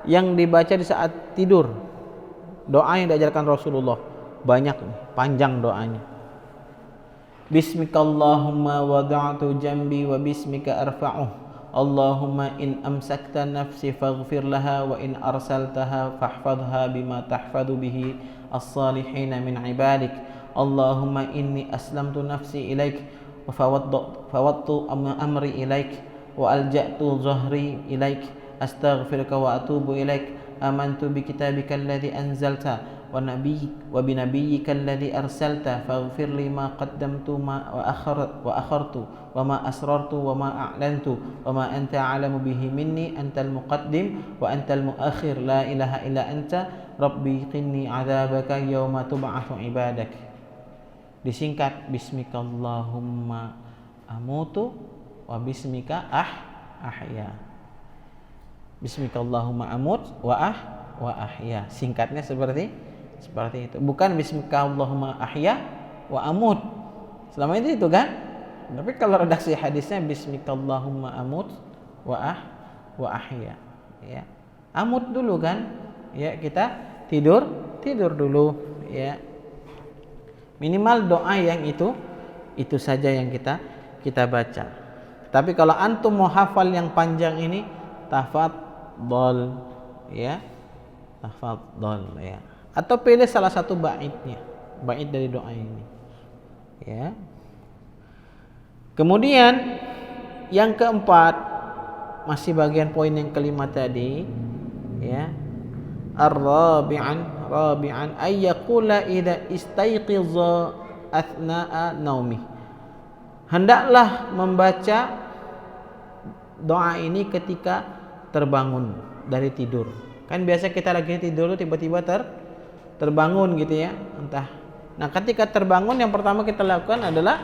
yang dibaca di saat tidur. Doa yang diajarkan Rasulullah. Banyak, panjang doanya. Bismikallahumma wada'tu jambi wa bismika arfa'uh. Allahumma in amsakta nafsi faghfir laha wa in arsaltaha fahfadha bima tahfadu bihi as-salihin min ibadik. Allahumma inni aslamtu nafsi ilaik wa fawwadtu amri ilaik wa alja'tu zahri ilaik astaghfiruka wa atubu ilaik. Amantu bi kitabika alladhi anzalta wa binabiyyika alladhi arsalta faghfir li ma qaddamtu wa akhartu wa ma asrartu wa ma a'lantu wa ma anta a'lamu bihi minni antal muqaddim wa antal muakhir la ilaha illa anta rabbi qini adzabaka yauma tub'atsu ibadak. Disingkat bismikallahumma amutu wa bismika ahya. Bismikallahumma amut wa ahya. Singkatnya seperti itu. Bukan bismikallahumma ahya wa amut. Selama itu kan? Tapi kalau redaksi hadisnya bismikallahumma amut wa ahya. Ya. Amut dulu kan? Ya, kita tidur dulu, ya. Minimal doa yang itu saja yang kita baca. Tapi kalau antum mau hafal yang panjang ini, tafadhol, ya. Tafadhol, ya. Atau pilih salah satu baitnya, bait dari doa ini. Ya. Kemudian yang keempat, masih bagian poin yang kelima tadi, ya. Rabi'an ay yaqula idza istayqiza athna'a naumi. Hendaklah membaca doa ini ketika terbangun dari tidur. Kan biasa kita lagi tidur tiba-tiba terbangun gitu ya, entah. Nah, ketika terbangun yang pertama kita lakukan adalah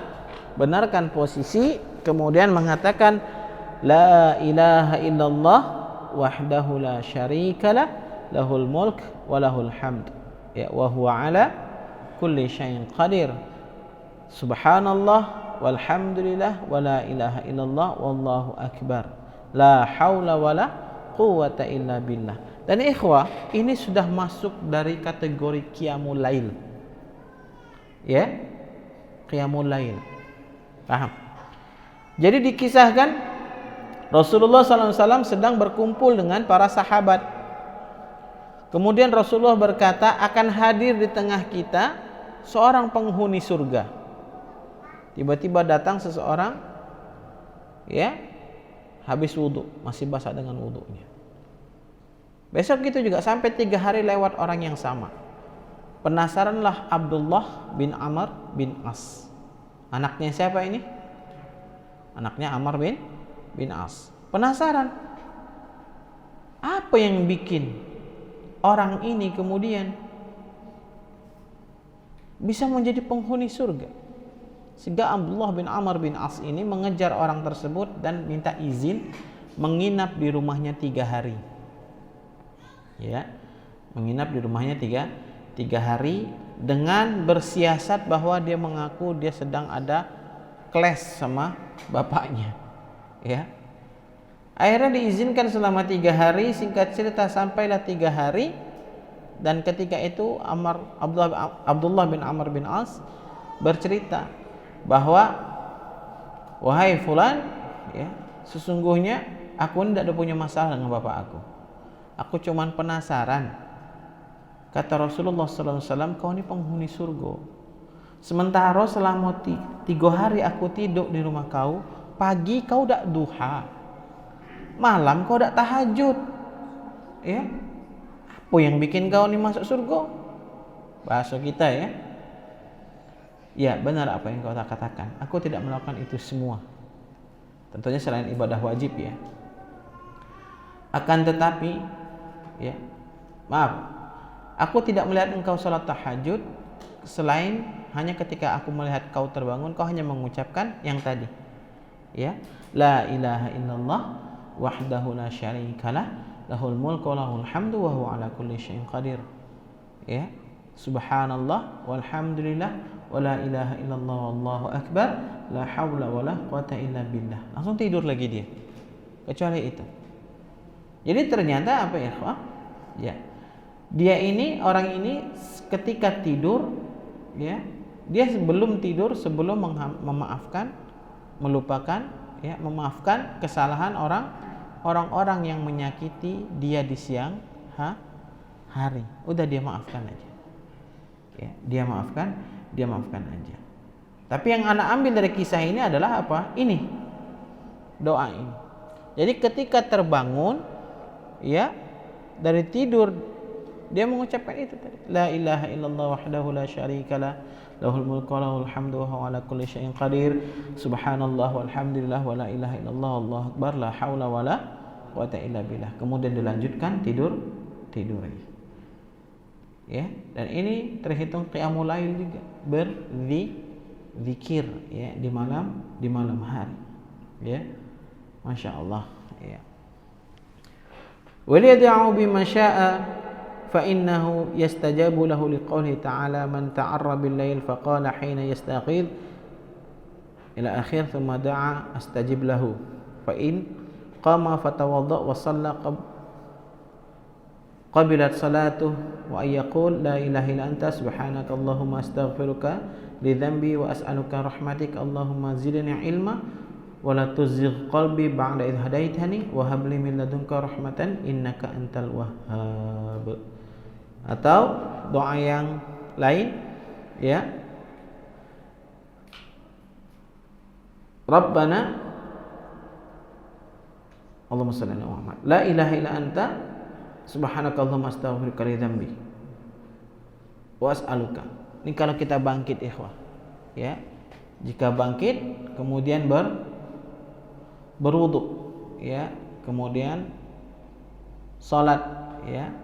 benarkan posisi, kemudian mengatakan la ilaha illallah wahdahu la syarikalah lahul mulk wa lahul hamd, ya, wa huwa ala kulli syai'in qadir. Subhanallah walhamdulillah wa la ilaha illallah wallahu akbar. La haula wa la quwwata illa billah. Dan ikhwah, ini sudah masuk dari kategori qiyamul lail. Ya? Qiyamul lail. Paham? Jadi dikisahkan Rasulullah SAW sedang berkumpul dengan para sahabat. Kemudian Rasulullah berkata, akan hadir di tengah kita seorang penghuni surga. Tiba-tiba datang seseorang, ya, habis wudhu, masih basah dengan wudhunya. Besok itu juga sampai 3 hari lewat orang yang sama. Penasaranlah Abdullah bin Amr bin As. Anaknya siapa ini? Anaknya Amr bin As. Penasaran, apa yang bikin orang ini kemudian bisa menjadi penghuni surga? Sehingga Abdullah bin Amr bin As ini mengejar orang tersebut dan minta izin menginap di rumahnya 3 hari. Ya, menginap di rumahnya 3 hari dengan bersiasat bahwa dia mengaku dia sedang ada clash sama bapaknya. Ya, akhirnya diizinkan selama 3 hari. Singkat cerita sampailah 3 hari, dan ketika itu Abdullah bin Amr bin As bercerita bahwa, wahai fulan, ya, sesungguhnya aku tidak ada punya masalah dengan bapak aku cuman penasaran. Kata Rasulullah SAW, kau ini penghuni surga, sementara selama 3 hari aku tidur di rumah kau. Pagi kau dak duha, malam kau dak tahajud. Ya, apa yang bikin kau ini masuk surga? Bahasa kita, ya. Ya, benar apa yang kau katakan. Aku tidak melakukan itu semua. Tentunya selain ibadah wajib, ya. Akan tetapi, ya, maaf, aku tidak melihat engkau salat tahajud selain hanya ketika aku melihat kau terbangun, kau hanya mengucapkan yang tadi. Ya, la ilaha illallah wahdahu la syarikalah lahul mulku wa lahul hamdu wa huwa ala kulli syai'in qadir. Ya, subhanallah walhamdulillah wa la ilaha illallah wallahu akbar la haula wa la quwata illa billah. Langsung tidur lagi dia. Kecuali itu. Jadi ternyata apa, ya, ya, dia ini, orang ini ketika tidur, ya, dia sebelum tidur, sebelum melupakan, ya, memaafkan kesalahan orang-orang yang menyakiti dia di siang hari. Udah dia maafkan aja. Ya, dia maafkan aja. Tapi yang anak ambil dari kisah ini adalah apa? Ini doa ini. Jadi ketika terbangun, ya, dari tidur, dia mengucapkan itu tadi, la ilaha illallah wahdahu la syarikalah lahul mulku wa lahul hamdu wa huwa ala kulli syai'in qadir, subhanallah walhamdulillah wa la ilaha illallah wallahu akbar la haula wa la quwata illa billah. Kemudian dilanjutkan tidur lagi. Ya, dan ini terhitung qiyamul lail juga, berzikir, ya, di malam hari. Ya, Masya Allah, ya. وَلْيَدْعُوا بِمَا شَاءَ فَإِنَّهُ يَسْتَجَابُ لَهُ لِقَوْلِهِ تَعَالَى مَنْ تَعَرَّى بِاللَّيْلِ فَقَالَ حِينَ يَسْتَيْقِظُ إلى آخر ثم دعا أستجب له فإن قام فتوضأ وصلى قبلت صلاته وأن يقول لا إله إلا أنت سبحانك اللهم أستغفرك لذنبي وأسألك رحمتك اللهم زدني علما ولا تزغ قلبي بعد إذ هديتني وهب لي من لدنك رحمة إنك أنت الوهاب. Atau doa yang lain, ya, Rabbana Allahumma shalli ala Muhammad la ilaha illa anta subhanakallahumma astaghfiruka li dzambi wa as'aluka. Ini kalau kita bangkit, ikhwah, ya, jika bangkit kemudian berwudu, ya, kemudian salat, ya,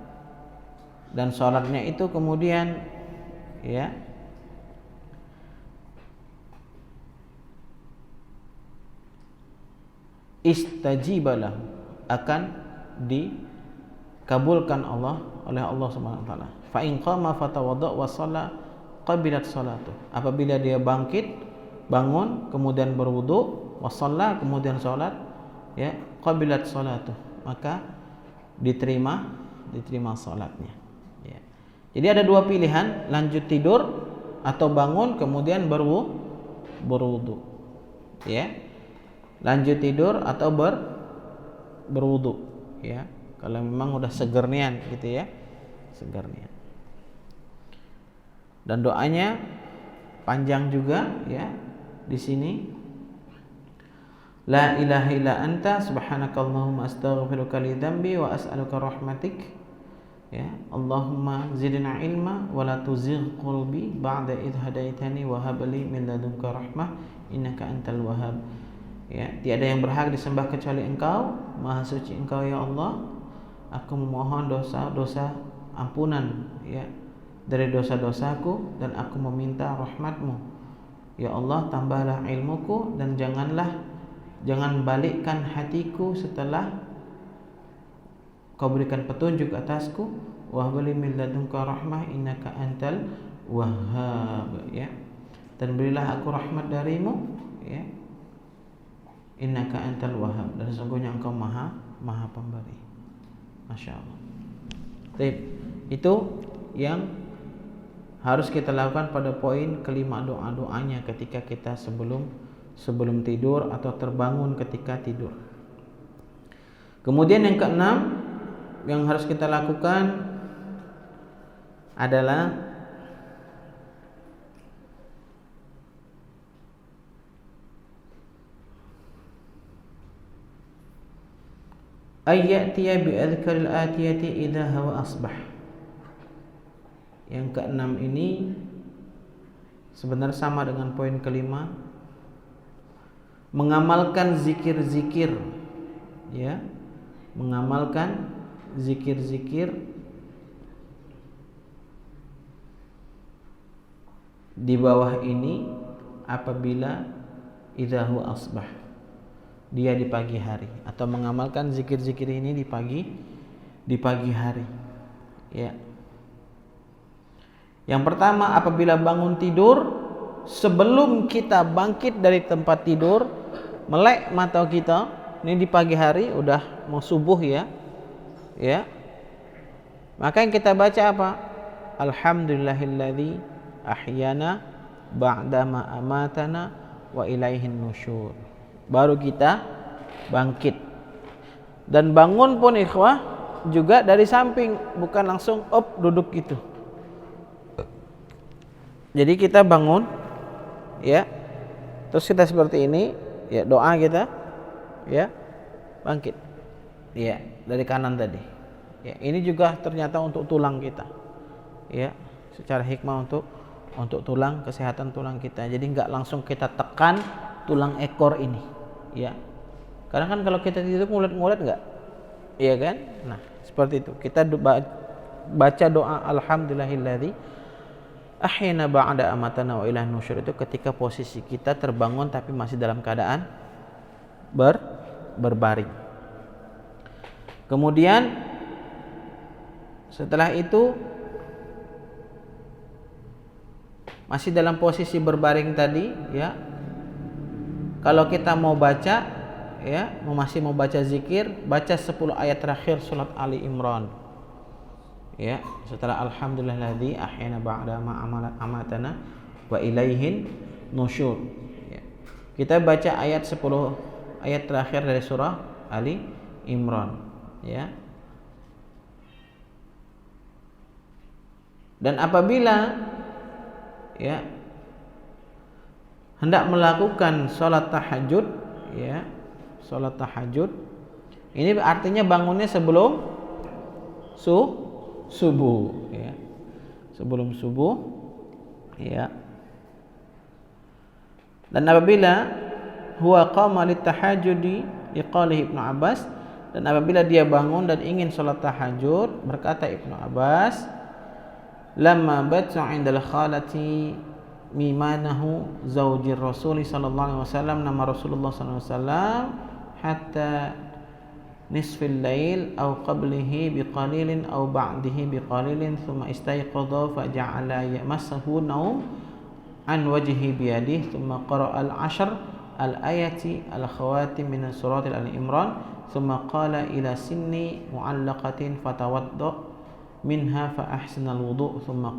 dan salatnya itu kemudian, ya, istajibalah, akan dikabulkan oleh Allah Subhanahu wa taala. Fa in qama fatawadda wa shalla qabilat salatu. Apabila dia bangun kemudian berwudu, wa shalla, kemudian salat, ya, qabilat salatu, maka diterima salatnya, ya. Jadi ada 2 pilihan, lanjut tidur atau bangun kemudian berwudu, ya. Lanjut tidur atau berwudu, ya. Kalau memang udah seger nian gitu ya, seger nian. Dan doanya panjang juga ya di sini. La ilaha illa anta subhanakallahumma astaghfiruka li dzambi wa as'aluka rahmatik. Ya, Allahumma zidna ilma wa la tuzigh qalbi ba'da idh hadaitani wa hab li min ladunka rahmah innaka antal wahhab. Ya, tiada yang berhak disembah kecuali Engkau, Maha suci Engkau ya Allah. Aku memohon dosa-dosa ampunan ya dari dosa-dosaku dan aku meminta rahmat-Mu. Ya Allah, tambahlah ilmuku dan jangan balikkan hatiku setelah Kau berikan petunjuk atasku. Wa habli min ladunka rahmah innaka antal wahhab, ya. Dan berilah aku rahmat darimu, ya. Innaka antal wahhab, dan sesungguhnya Engkau maha pemberi. Masya Allah. Itu yang harus kita lakukan pada poin kelima doa-doanya ketika kita sebelum tidur atau terbangun ketika tidur. Kemudian yang keenam yang harus kita lakukan adalah ayyatiya bi adhkaril atiyati idza hawa asbah. Yang keenam ini sebenarnya sama dengan poin kelima, mengamalkan zikir-zikir, ya, mengamalkan zikir-zikir di bawah ini apabila idza huwa asbah, dia di pagi hari, atau mengamalkan zikir-zikir ini di pagi hari, ya. Yang pertama, apabila bangun tidur, sebelum kita bangkit dari tempat tidur, melek mata kita, ini di pagi hari udah mau subuh ya. Ya. Maka yang kita baca apa? Alhamdulillahilladzi ahyana ba'dama amatana wa ilaihin nusyur. Baru kita bangkit. Dan bangun pun ikhwah juga dari samping, bukan langsung duduk gitu. Jadi kita bangun ya. Terus kita seperti ini, ya, doa kita, ya, bangkit. Ya, dari kanan tadi. Ya, ini juga ternyata untuk tulang kita. Ya, secara hikmah untuk tulang, kesehatan tulang kita. Jadi enggak langsung kita tekan tulang ekor ini, ya. Karena kan kalau kita tidur ngulet-ngulet enggak? Iya kan? Nah, seperti itu. Kita baca doa alhamdulillahilladzi ahyana ba'da amatana wa ilaihin nusyur itu ketika posisi kita terbangun tapi masih dalam keadaan berbaring. Kemudian setelah itu masih dalam posisi berbaring tadi, ya. Kalau kita mau baca, ya, masih mau baca zikir, baca 10 ayat terakhir surat Ali Imran. Ya, setelah alhamdulillahilladzi ahyana ba'da ma amatana wa ilaihin nusyur. Ya. Kita baca ayat 10 ayat terakhir dari surah Ali Imran. Ya. Dan apabila ya hendak melakukan sholat tahajud, ya, sholat tahajud ini artinya bangunnya sebelum subuh, ya, sebelum subuh, ya. Dan apabila huwa qama litahajjudi liqalihi Ibnu Abbas, dan apabila dia bangun dan ingin sholat tahajud, berkata Ibnu Abbas, lamma batu 'indal khalati mimanahu zaujir Rasul sallallahu alaihi wasallam, nama Rasulullah sallallahu alaihi wasallam, hatta nisfil lail aw qablihi biqalilin aw ba'dihi biqalilin thumma istayqadha fa ja'ala yamassahu naum an wajhi biyadihi thumma qara'a al-'ashr al-ayati al-khawatim min surat al-Imran thumma qala ila sinni mu'allaqatin fatawadda minha fa ahsana al-wudu' thumma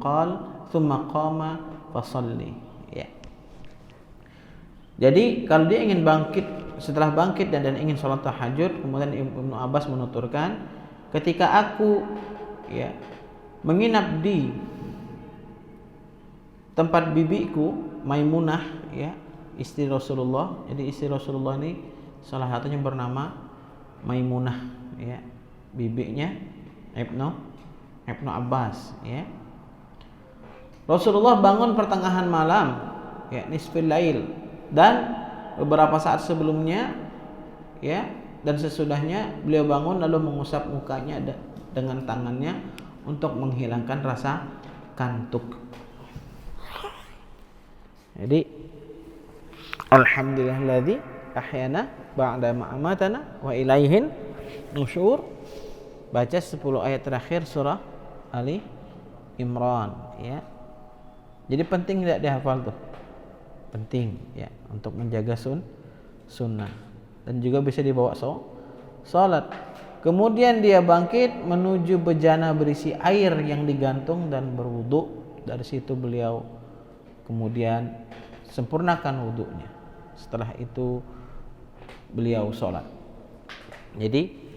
qama fa shalli. Ya. Jadi kalau dia ingin bangkit setelah bangkit dan ingin sholat tahajud, kemudian Ibnu Abbas menuturkan, ketika aku ya menginap di tempat bibiku Maimunah, ya, istri Rasulullah. Jadi istri Rasulullah ini salah satunya bernama Maimunah, ya, bibinya Ibnu Abbas, ya. Rasulullah bangun pertengahan malam, ya, nisfil lail, dan beberapa saat sebelumnya, ya, dan sesudahnya beliau bangun lalu mengusap mukanya dengan tangannya untuk menghilangkan rasa kantuk. Jadi alhamdulillahilladzi ahyana ba'da ma amatana wa ilaihin nusyur. Baca 10 ayat terakhir surah Ali Imran, ya. Jadi penting tidak dihafal tuh. Penting, ya, untuk menjaga sunnah, dan juga bisa dibawa salat. Kemudian dia bangkit menuju bejana berisi air yang digantung dan berwudu. Dari situ beliau kemudian sempurnakan wudunya. Setelah itu beliau sholat. Jadi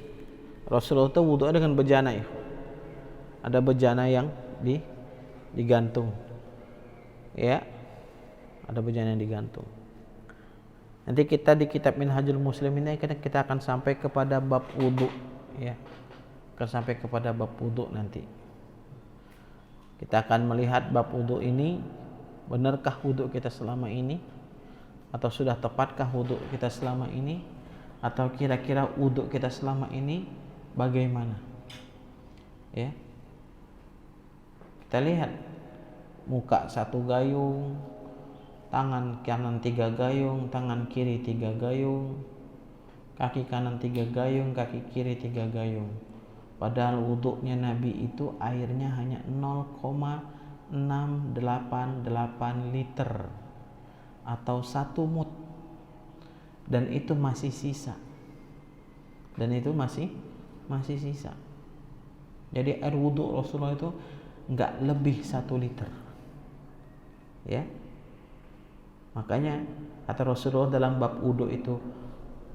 Rasulullah itu wudu dengan bejana, ya. Ada bejana yang digantung, ya. Ada bejana yang digantung. Nanti kita di kitab Minhajul Muslim ini kita akan sampai kepada bab wudu, ya. Akan sampai kepada bab wudu nanti. Kita akan melihat bab wudu ini, benarkah wudu kita selama ini, atau sudah tepatkah wudu kita selama ini, atau kira-kira wudu kita selama ini bagaimana, ya. Kita lihat muka 1 gayung, tangan kanan 3 gayung, tangan kiri 3 gayung, kaki kanan 3 gayung, kaki kiri 3 gayung. Padahal wudunya Nabi itu airnya hanya 0,688 liter atau 1 mud, dan itu masih sisa. Sisa. Jadi air wudu Rasulullah itu enggak lebih 1 liter, ya. Makanya kata Rasulullah dalam bab wudu itu,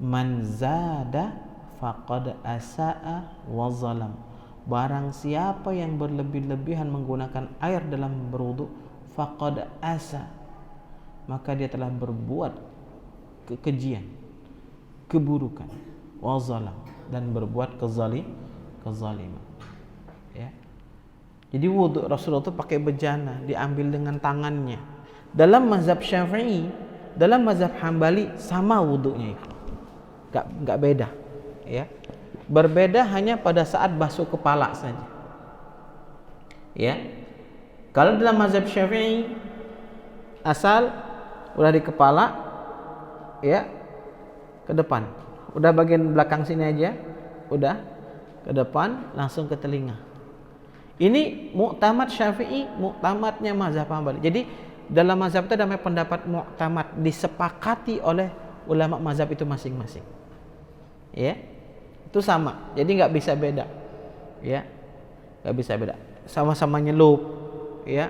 man zada faqad asaa wa zalam. Barang siapa yang berlebih-lebihan menggunakan air dalam berwudu, faqad asa, maka dia telah berbuat kekejian, keburukan, wa zalam, dan berbuat kezaliman, ya. Jadi wudu Rasulullah itu pakai bejana, diambil dengan tangannya. Dalam mazhab Syafi'i, dalam mazhab Hambali sama wudunya itu. Enggak beda, ya. Berbeda hanya pada saat basuh kepala saja, ya. Kalau dalam mazhab Syafi'i, asal udah di kepala, ya, ke depan. Udah bagian belakang sini aja, udah ke depan langsung ke telinga. Ini muktamad Syafi'i, muktamadnya mazhab Hambali. Jadi dalam mazhab itu ada pendapat muktamad, disepakati oleh ulama mazhab itu masing-masing, ya. Itu sama, jadi nggak bisa beda, ya, nggak bisa beda. Sama-sama nyelup, ya.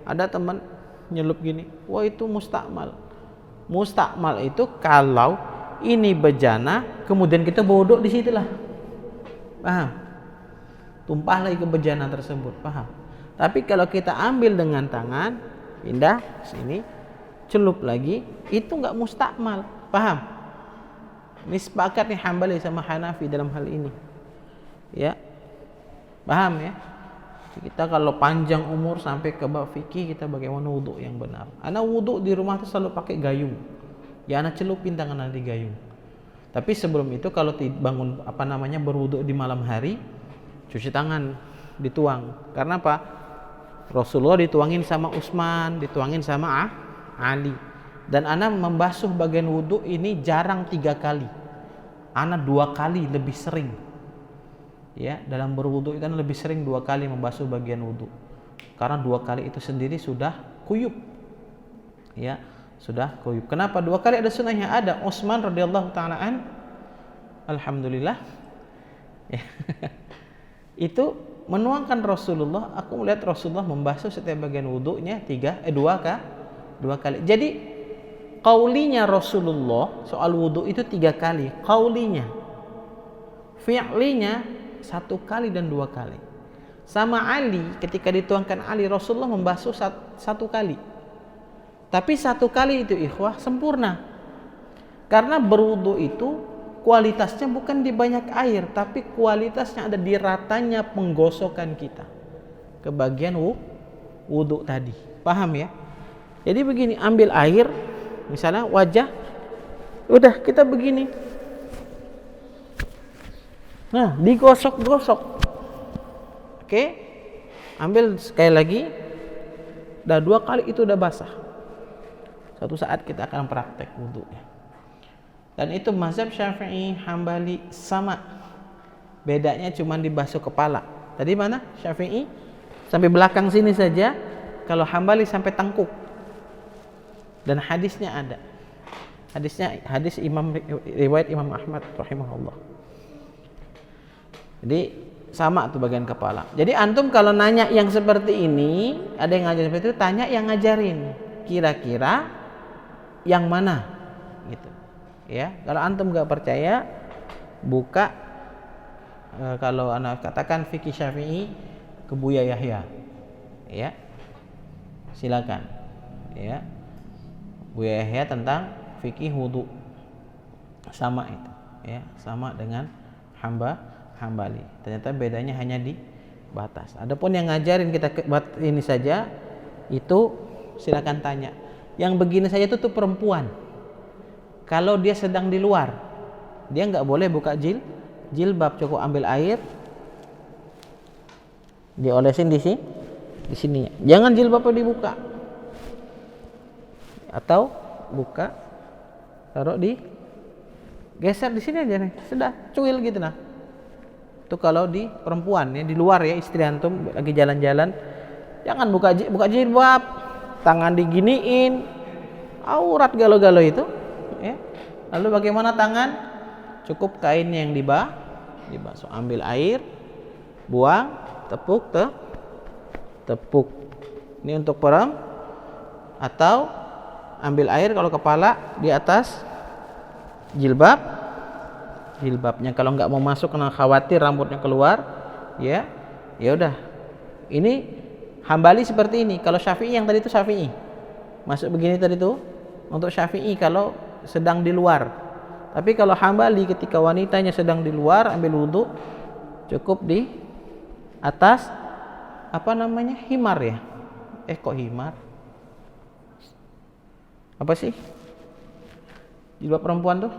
Ada teman nyelup gini, wah itu mustakmal. Mustakmal itu kalau ini bejana, kemudian kita bodok di situlah, paham? Tumpah lagi ke bejana tersebut, paham? Tapi kalau kita ambil dengan tangan, pindah sini, celup lagi, itu nggak mustakmal, paham? Ini sepakat nih Hambali sama Hanafi dalam hal ini, ya, paham, ya? Kita kalau panjang umur sampai ke bab fikih, kita bagaimana wudu yang benar. Anak wudu di rumah tuh selalu pakai gayung, ya, anak celupin tangan di gayung. Tapi sebelum itu kalau bangun berwudu di malam hari, cuci tangan, dituang. Karena apa? Rasulullah dituangin sama Utsman, dituangin sama Ali. Dan ana membasuh bagian wudu ini jarang 3 kali. Ana 2 kali lebih sering. Ya, dalam berwudu kan lebih sering 2 kali membasuh bagian wudu. Karena 2 kali itu sendiri sudah kuyup. Ya, sudah kuyup. Kenapa 2 kali? Ada sunnahnya, ada. Utsman radhiyallahu taala an, alhamdulillah. Ya. Itu menuangkan Rasulullah. Aku melihat Rasulullah membasuh setiap bagian wudunya 2 kali. Jadi qaulinya Rasulullah soal wudu itu 3 kali, qaulinya. Fi'linya 1 kali dan 2 kali. Sama Ali, ketika dituangkan Ali, Rasulullah membasuh 1 kali. Tapi 1 kali itu ikhwah sempurna. Karena berwudu itu kualitasnya bukan di banyak air, tapi kualitasnya ada di ratanya penggosokan kita ke bagian wudu tadi. Paham ya? Jadi begini, ambil air, misalnya wajah, udah kita begini. Nah, digosok-gosok. Oke? Ambil sekali lagi. Udah 2 kali itu udah basah. Suatu saat kita akan praktek wudunya. Dan itu mazhab Syafi'i, Hambali sama. Bedanya cuma dibasuh kepala. Tadi mana? Syafi'i sampai belakang sini saja. Kalau Hambali sampai tengkuk. Dan hadisnya ada. Hadis riwayat Imam Ahmad rahimahullah. Jadi sama tuh bagian kepala. Jadi antum kalau nanya yang seperti ini, ada yang ngajarin seperti itu, tanya yang ngajarin. Kira-kira yang mana? Gitu. Ya, kalau antum nggak percaya, buka kalau anak katakan fikih Syafi'i ke Buya Yahya, ya, silakan, ya, Buya Yahya tentang fikih wudu, sama itu, ya, sama dengan Hambali. Ternyata bedanya hanya di batas. Adapun yang ngajarin kita ini saja, itu silakan tanya. Yang begini saja itu tuh perempuan. Kalau dia sedang di luar, dia nggak boleh buka jilbab, cukup ambil air, diolesin di sini. Jangan jilbabnya dibuka, atau buka, taruh geser di sini aja nih, sudah cuil gitu nah. Itu kalau di perempuan ya, di luar ya, istri antum lagi jalan-jalan, jangan buka jilbab, tangan diginiin, aurat galo-galo itu. Ya. Lalu bagaimana tangan? Cukup kain yang dibasuh. Ambil air, buang, tepuk. Ini untuk atau ambil air kalau kepala di atas jilbabnya. Kalau nggak mau masuk karena khawatir rambutnya keluar, ya udah. Ini Hambali seperti ini. Kalau Syafi'i yang tadi itu Syafi'i masuk begini tadi itu untuk Syafi'i kalau sedang di luar. Tapi kalau Hambali ketika wanitanya sedang di luar ambil wudu, cukup di atas himar ya. Kok himar? Apa sih? Jilbab perempuan tuh?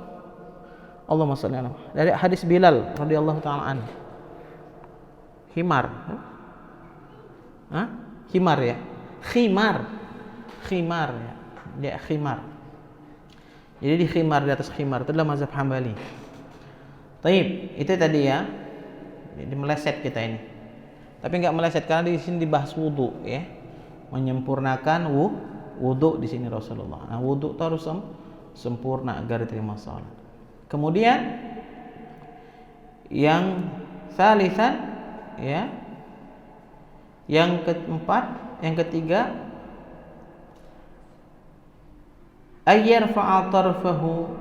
Allahumma shalli ala. Dari hadis Bilal radhiyallahu taala an. Himar. Himar ya. Khimar ya. Dia khimar. Jadi di khimar, di atas khimar, itu adalah mazhab Hambali. Taib, itu tadi ya. Jadi meleset kita ini. Tapi enggak meleset karena di sini dibahas wudu ya. Menyempurnakan wudu di sini Rasulullah. Nah, wudu itu harus sempurna agar diterima salat. Kemudian yang salisan ya. Yang keempat, yang ketiga, ayyarfa'a tarfahu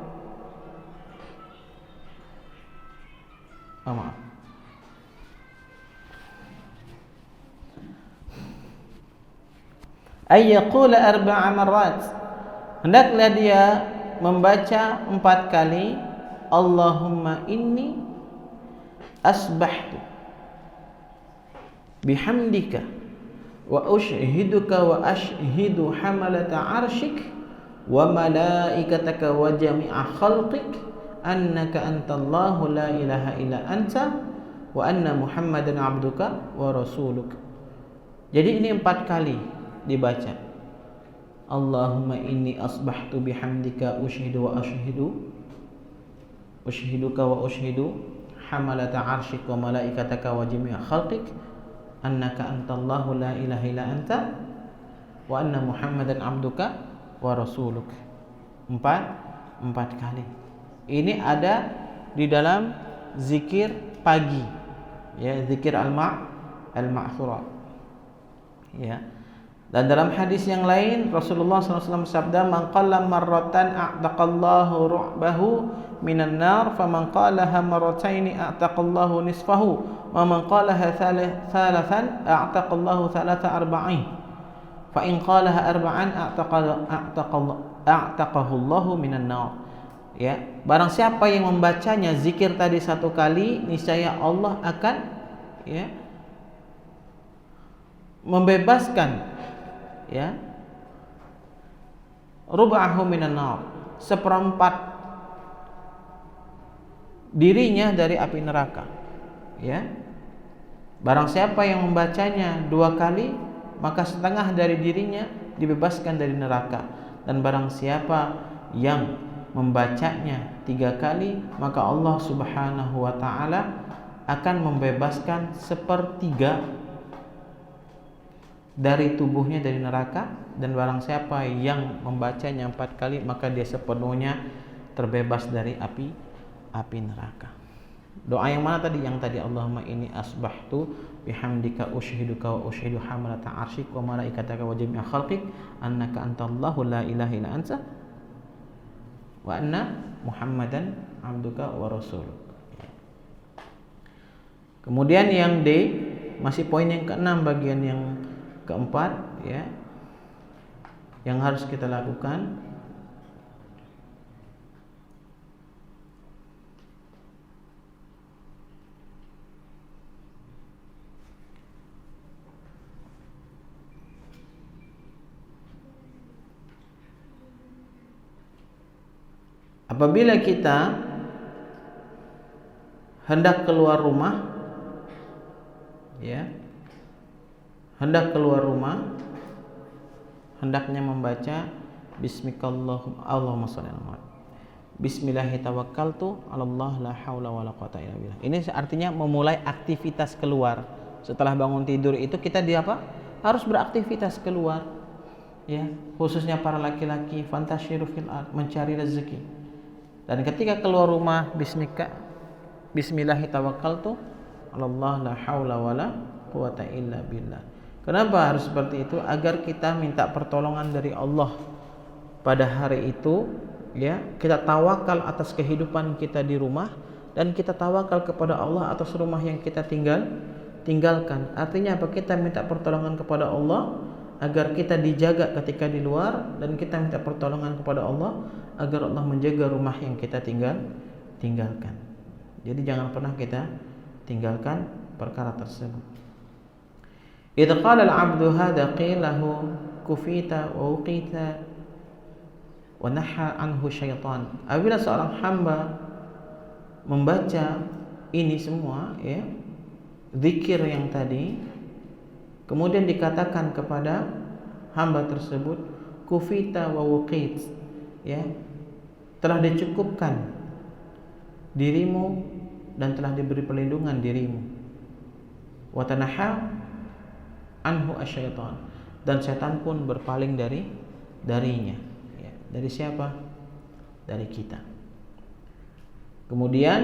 ayyaqula 4 marrat, hendaklah dia membaca 4 kali Allahumma inni asbahtu bihamdika wa ushhiduka wa ashhidu hamalata arshik wa malaikataka wa jami'a khalqik annaka antallahu la ilaha illa anta wa anna muhammadan abduka wa rasuluk. Jadi ini 4 kali dibaca. Allahumma inni asbahtu bihamdika ushidu wa ushiduka wa ushidu hamalata arshik wa malaikataka wa jami'a khalqik annaka antallahu la ilaha illa anta wa anna muhammadan abduka wa rasuluk. 4 kali. Ini ada di dalam zikir pagi ya, zikir al-ma'thura ya. Dan dalam hadis yang lain Rasulullah SAW bersabda, "Man qalla marratan a'taqallahu ru'bahu minan nar, faman qalaha marrataini a'taqallahu nisfahu, wa man qalaha thalathan a'taqallahu thalatha arba'in, fa in qalaha arba'an a'taqahu Allahu minan nar." Ya, barang siapa yang membacanya zikir tadi 1 kali, niscaya Allah akan membebaskan rub'ahu minan nar, seperempat dirinya dari api neraka. Barang siapa yang membacanya 2 kali, maka setengah dari dirinya dibebaskan dari neraka. Dan barang siapa yang membacanya 3 kali, maka Allah Subhanahu wa ta'ala akan membebaskan 1/3 dari tubuhnya dari neraka. Dan barang siapa yang membacanya 4 kali, maka dia sepenuhnya terbebas dari api neraka. Doa yang mana tadi? Yang tadi, Allahumma inni asbahtu bihamdika ushiduka wa ushidu hamalata arsyik wa malaikataka wa jami'a khalqik annaka antallahu la ilaha illa anta wa anna muhammadan abduka wa rasuluk. Kemudian yang D, masih poin yang ke-6, bagian yang keempat, yang harus kita lakukan. Apabila kita hendak keluar rumah, hendaknya membaca Allahumma shalli ala Muhammad, bismillahi tawakkaltu 'alallah la haula wala quwata illa billah. Ini artinya memulai aktivitas keluar. Setelah bangun tidur itu kita harus beraktivitas keluar, khususnya para laki-laki, fantasyiru fil ard, mencari rezeki. Dan ketika keluar rumah, bismillahi tawakkaltu 'alallah la haula wala quwata illa billah. Kenapa harus seperti itu? Agar kita minta pertolongan dari Allah pada hari itu, kita tawakal atas kehidupan kita di rumah, dan kita tawakal kepada Allah atas rumah yang kita tinggalkan. Artinya apa? Kita minta pertolongan kepada Allah agar kita dijaga ketika di luar, dan kita minta pertolongan kepada Allah agar Allah menjaga rumah yang kita tinggalkan. Jadi jangan pernah kita tinggalkan perkara tersebut. Idza qala al-'abdu hadza qilahu kufita wa uqita wa naha anhu syaitan. Apabila seorang hamba membaca ini semua, zikir yang tadi, kemudian dikatakan kepada hamba tersebut, kufita wa uqit, telah dicukupkan dirimu dan telah diberi perlindungan dirimu. Wa tanaha anhu asyaitan, dan setan pun berpaling darinya. Dari siapa? Dari kita. Kemudian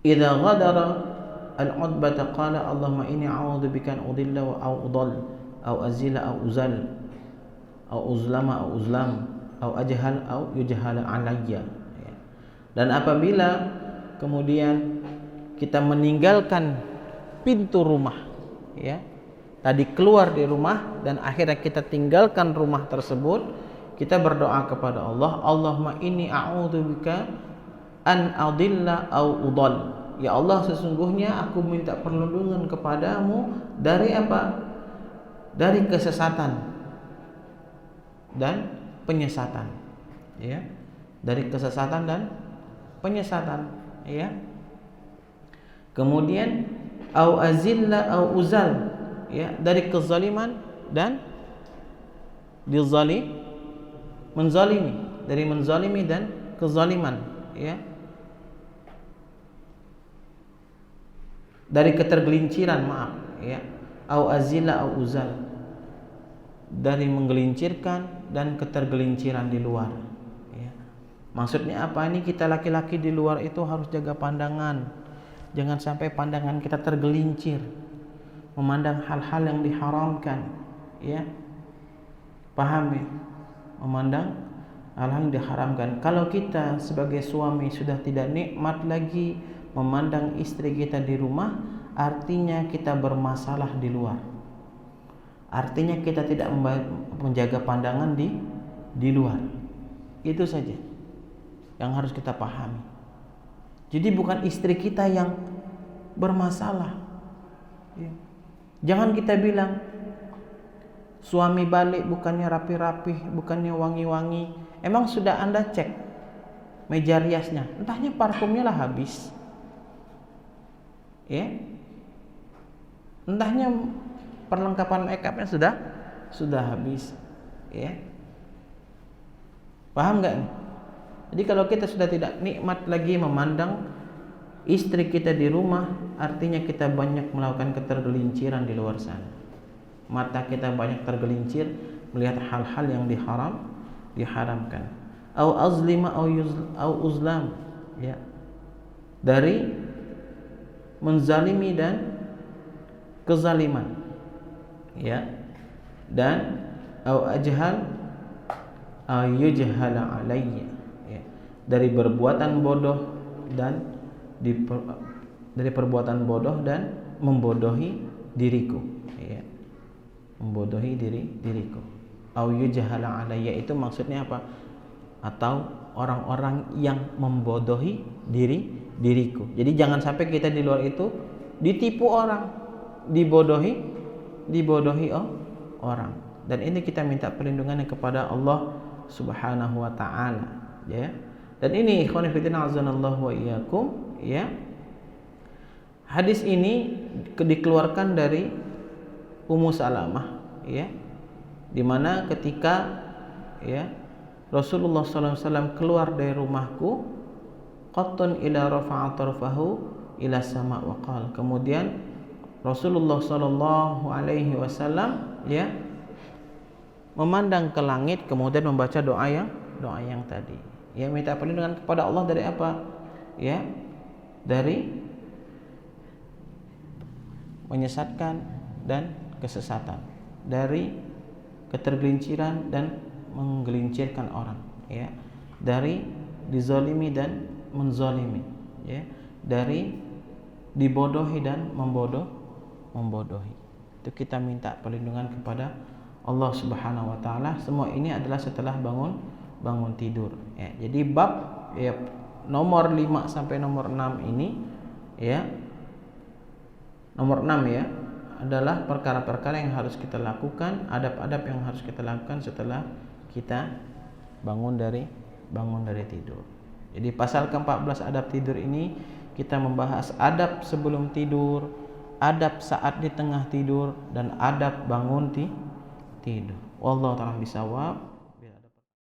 idza ghadara al-'udbata qala Allahumma inni a'udzu bika an udilla wa udall aw azila aw uzal aw uzlama aw uzlam aw ajhal aw yujhala alayya. Dan apabila kemudian kita meninggalkan pintu rumah, tadi keluar di rumah dan akhirnya kita tinggalkan rumah tersebut, kita berdoa kepada Allah, Allahumma inni a'udzubika an adilla au udall. Ya Allah, sesungguhnya aku minta perlindungan kepadamu dari apa? Dari kesesatan dan penyesatan. Dari kesesatan dan penyesatan, Kemudian au azilla au uzal, dari kezaliman dan menzalimi, dari menzalimi dan kezaliman, dari ketergelinciran, au azilla au uzal, dari menggelincirkan dan ketergelinciran di luar. Maksudnya apa? Ini kita laki-laki di luar itu harus jaga pandangan. Jangan sampai pandangan kita tergelincir memandang hal-hal yang diharamkan, ya. Paham ya? Memandang hal-hal yang diharamkan. Kalau kita sebagai suami sudah tidak nikmat lagi memandang istri kita di rumah, artinya kita bermasalah di luar. Artinya kita tidak menjaga pandangan di luar. Itu saja yang harus kita pahami. Jadi bukan istri kita yang bermasalah. Jangan kita bilang suami balik bukannya rapi-rapi, bukannya wangi-wangi. Emang sudah Anda cek meja riasnya? Entahnya parfumnya lah habis, ya. Entahnya perlengkapan makeupnya sudah habis, ya. Paham nggak nih? Jadi kalau kita sudah tidak nikmat lagi memandang istri kita di rumah, artinya kita banyak melakukan ketergelinciran di luar sana. Mata kita banyak tergelincir melihat hal-hal yang diharamkan. Au azlima au uzlam, ya. Dari menzalimi dan kezaliman, ya. Dan au ajhal au yujhala alayya, ya. Dari perbuatan bodoh dan dari perbuatan bodoh dan membodohi diriku, ya. Membodohi diriku. Au yujhala alayya itu maksudnya apa? Atau orang-orang yang membodohi diriku. Jadi jangan sampai kita di luar itu ditipu orang, dibodohi orang. Dan ini kita minta perlindungan kepada Allah Subhanahu wa taala, ya. Dan ini ikhwan fillah azanallahu wa iyyakum, ya. Hadis ini dikeluarkan dari Ummu Salamah, ya. Di mana ketika, ya, Rasulullah SAW keluar dari rumahku, qattun ila rafa'a tarfahu ila sama wa qala. Kemudian Rasulullah sallallahu alaihi wasallam, ya, memandang ke langit kemudian membaca doa yang tadi. Ya, minta perlindungan kepada Allah dari apa? Ya, dari menyesatkan dan kesesatan, dari ketergelinciran dan menggelincirkan orang, ya, dari dizalimi dan menzalimi, ya, dari dibodohi dan membodohi. Itu kita minta perlindungan kepada Allah Subhanahu wa taala. Semua ini adalah setelah bangun tidur, ya. Jadi bab, ya, nomor 5 sampai nomor 6 ini, ya. Nomor 6, ya, adalah perkara-perkara yang harus kita lakukan, adab-adab yang harus kita lakukan setelah kita bangun dari tidur. Jadi pasal ke-14 adab tidur ini kita membahas adab sebelum tidur, adab saat di tengah tidur, dan adab bangun tidur. Wallahu ta'ala bisawab.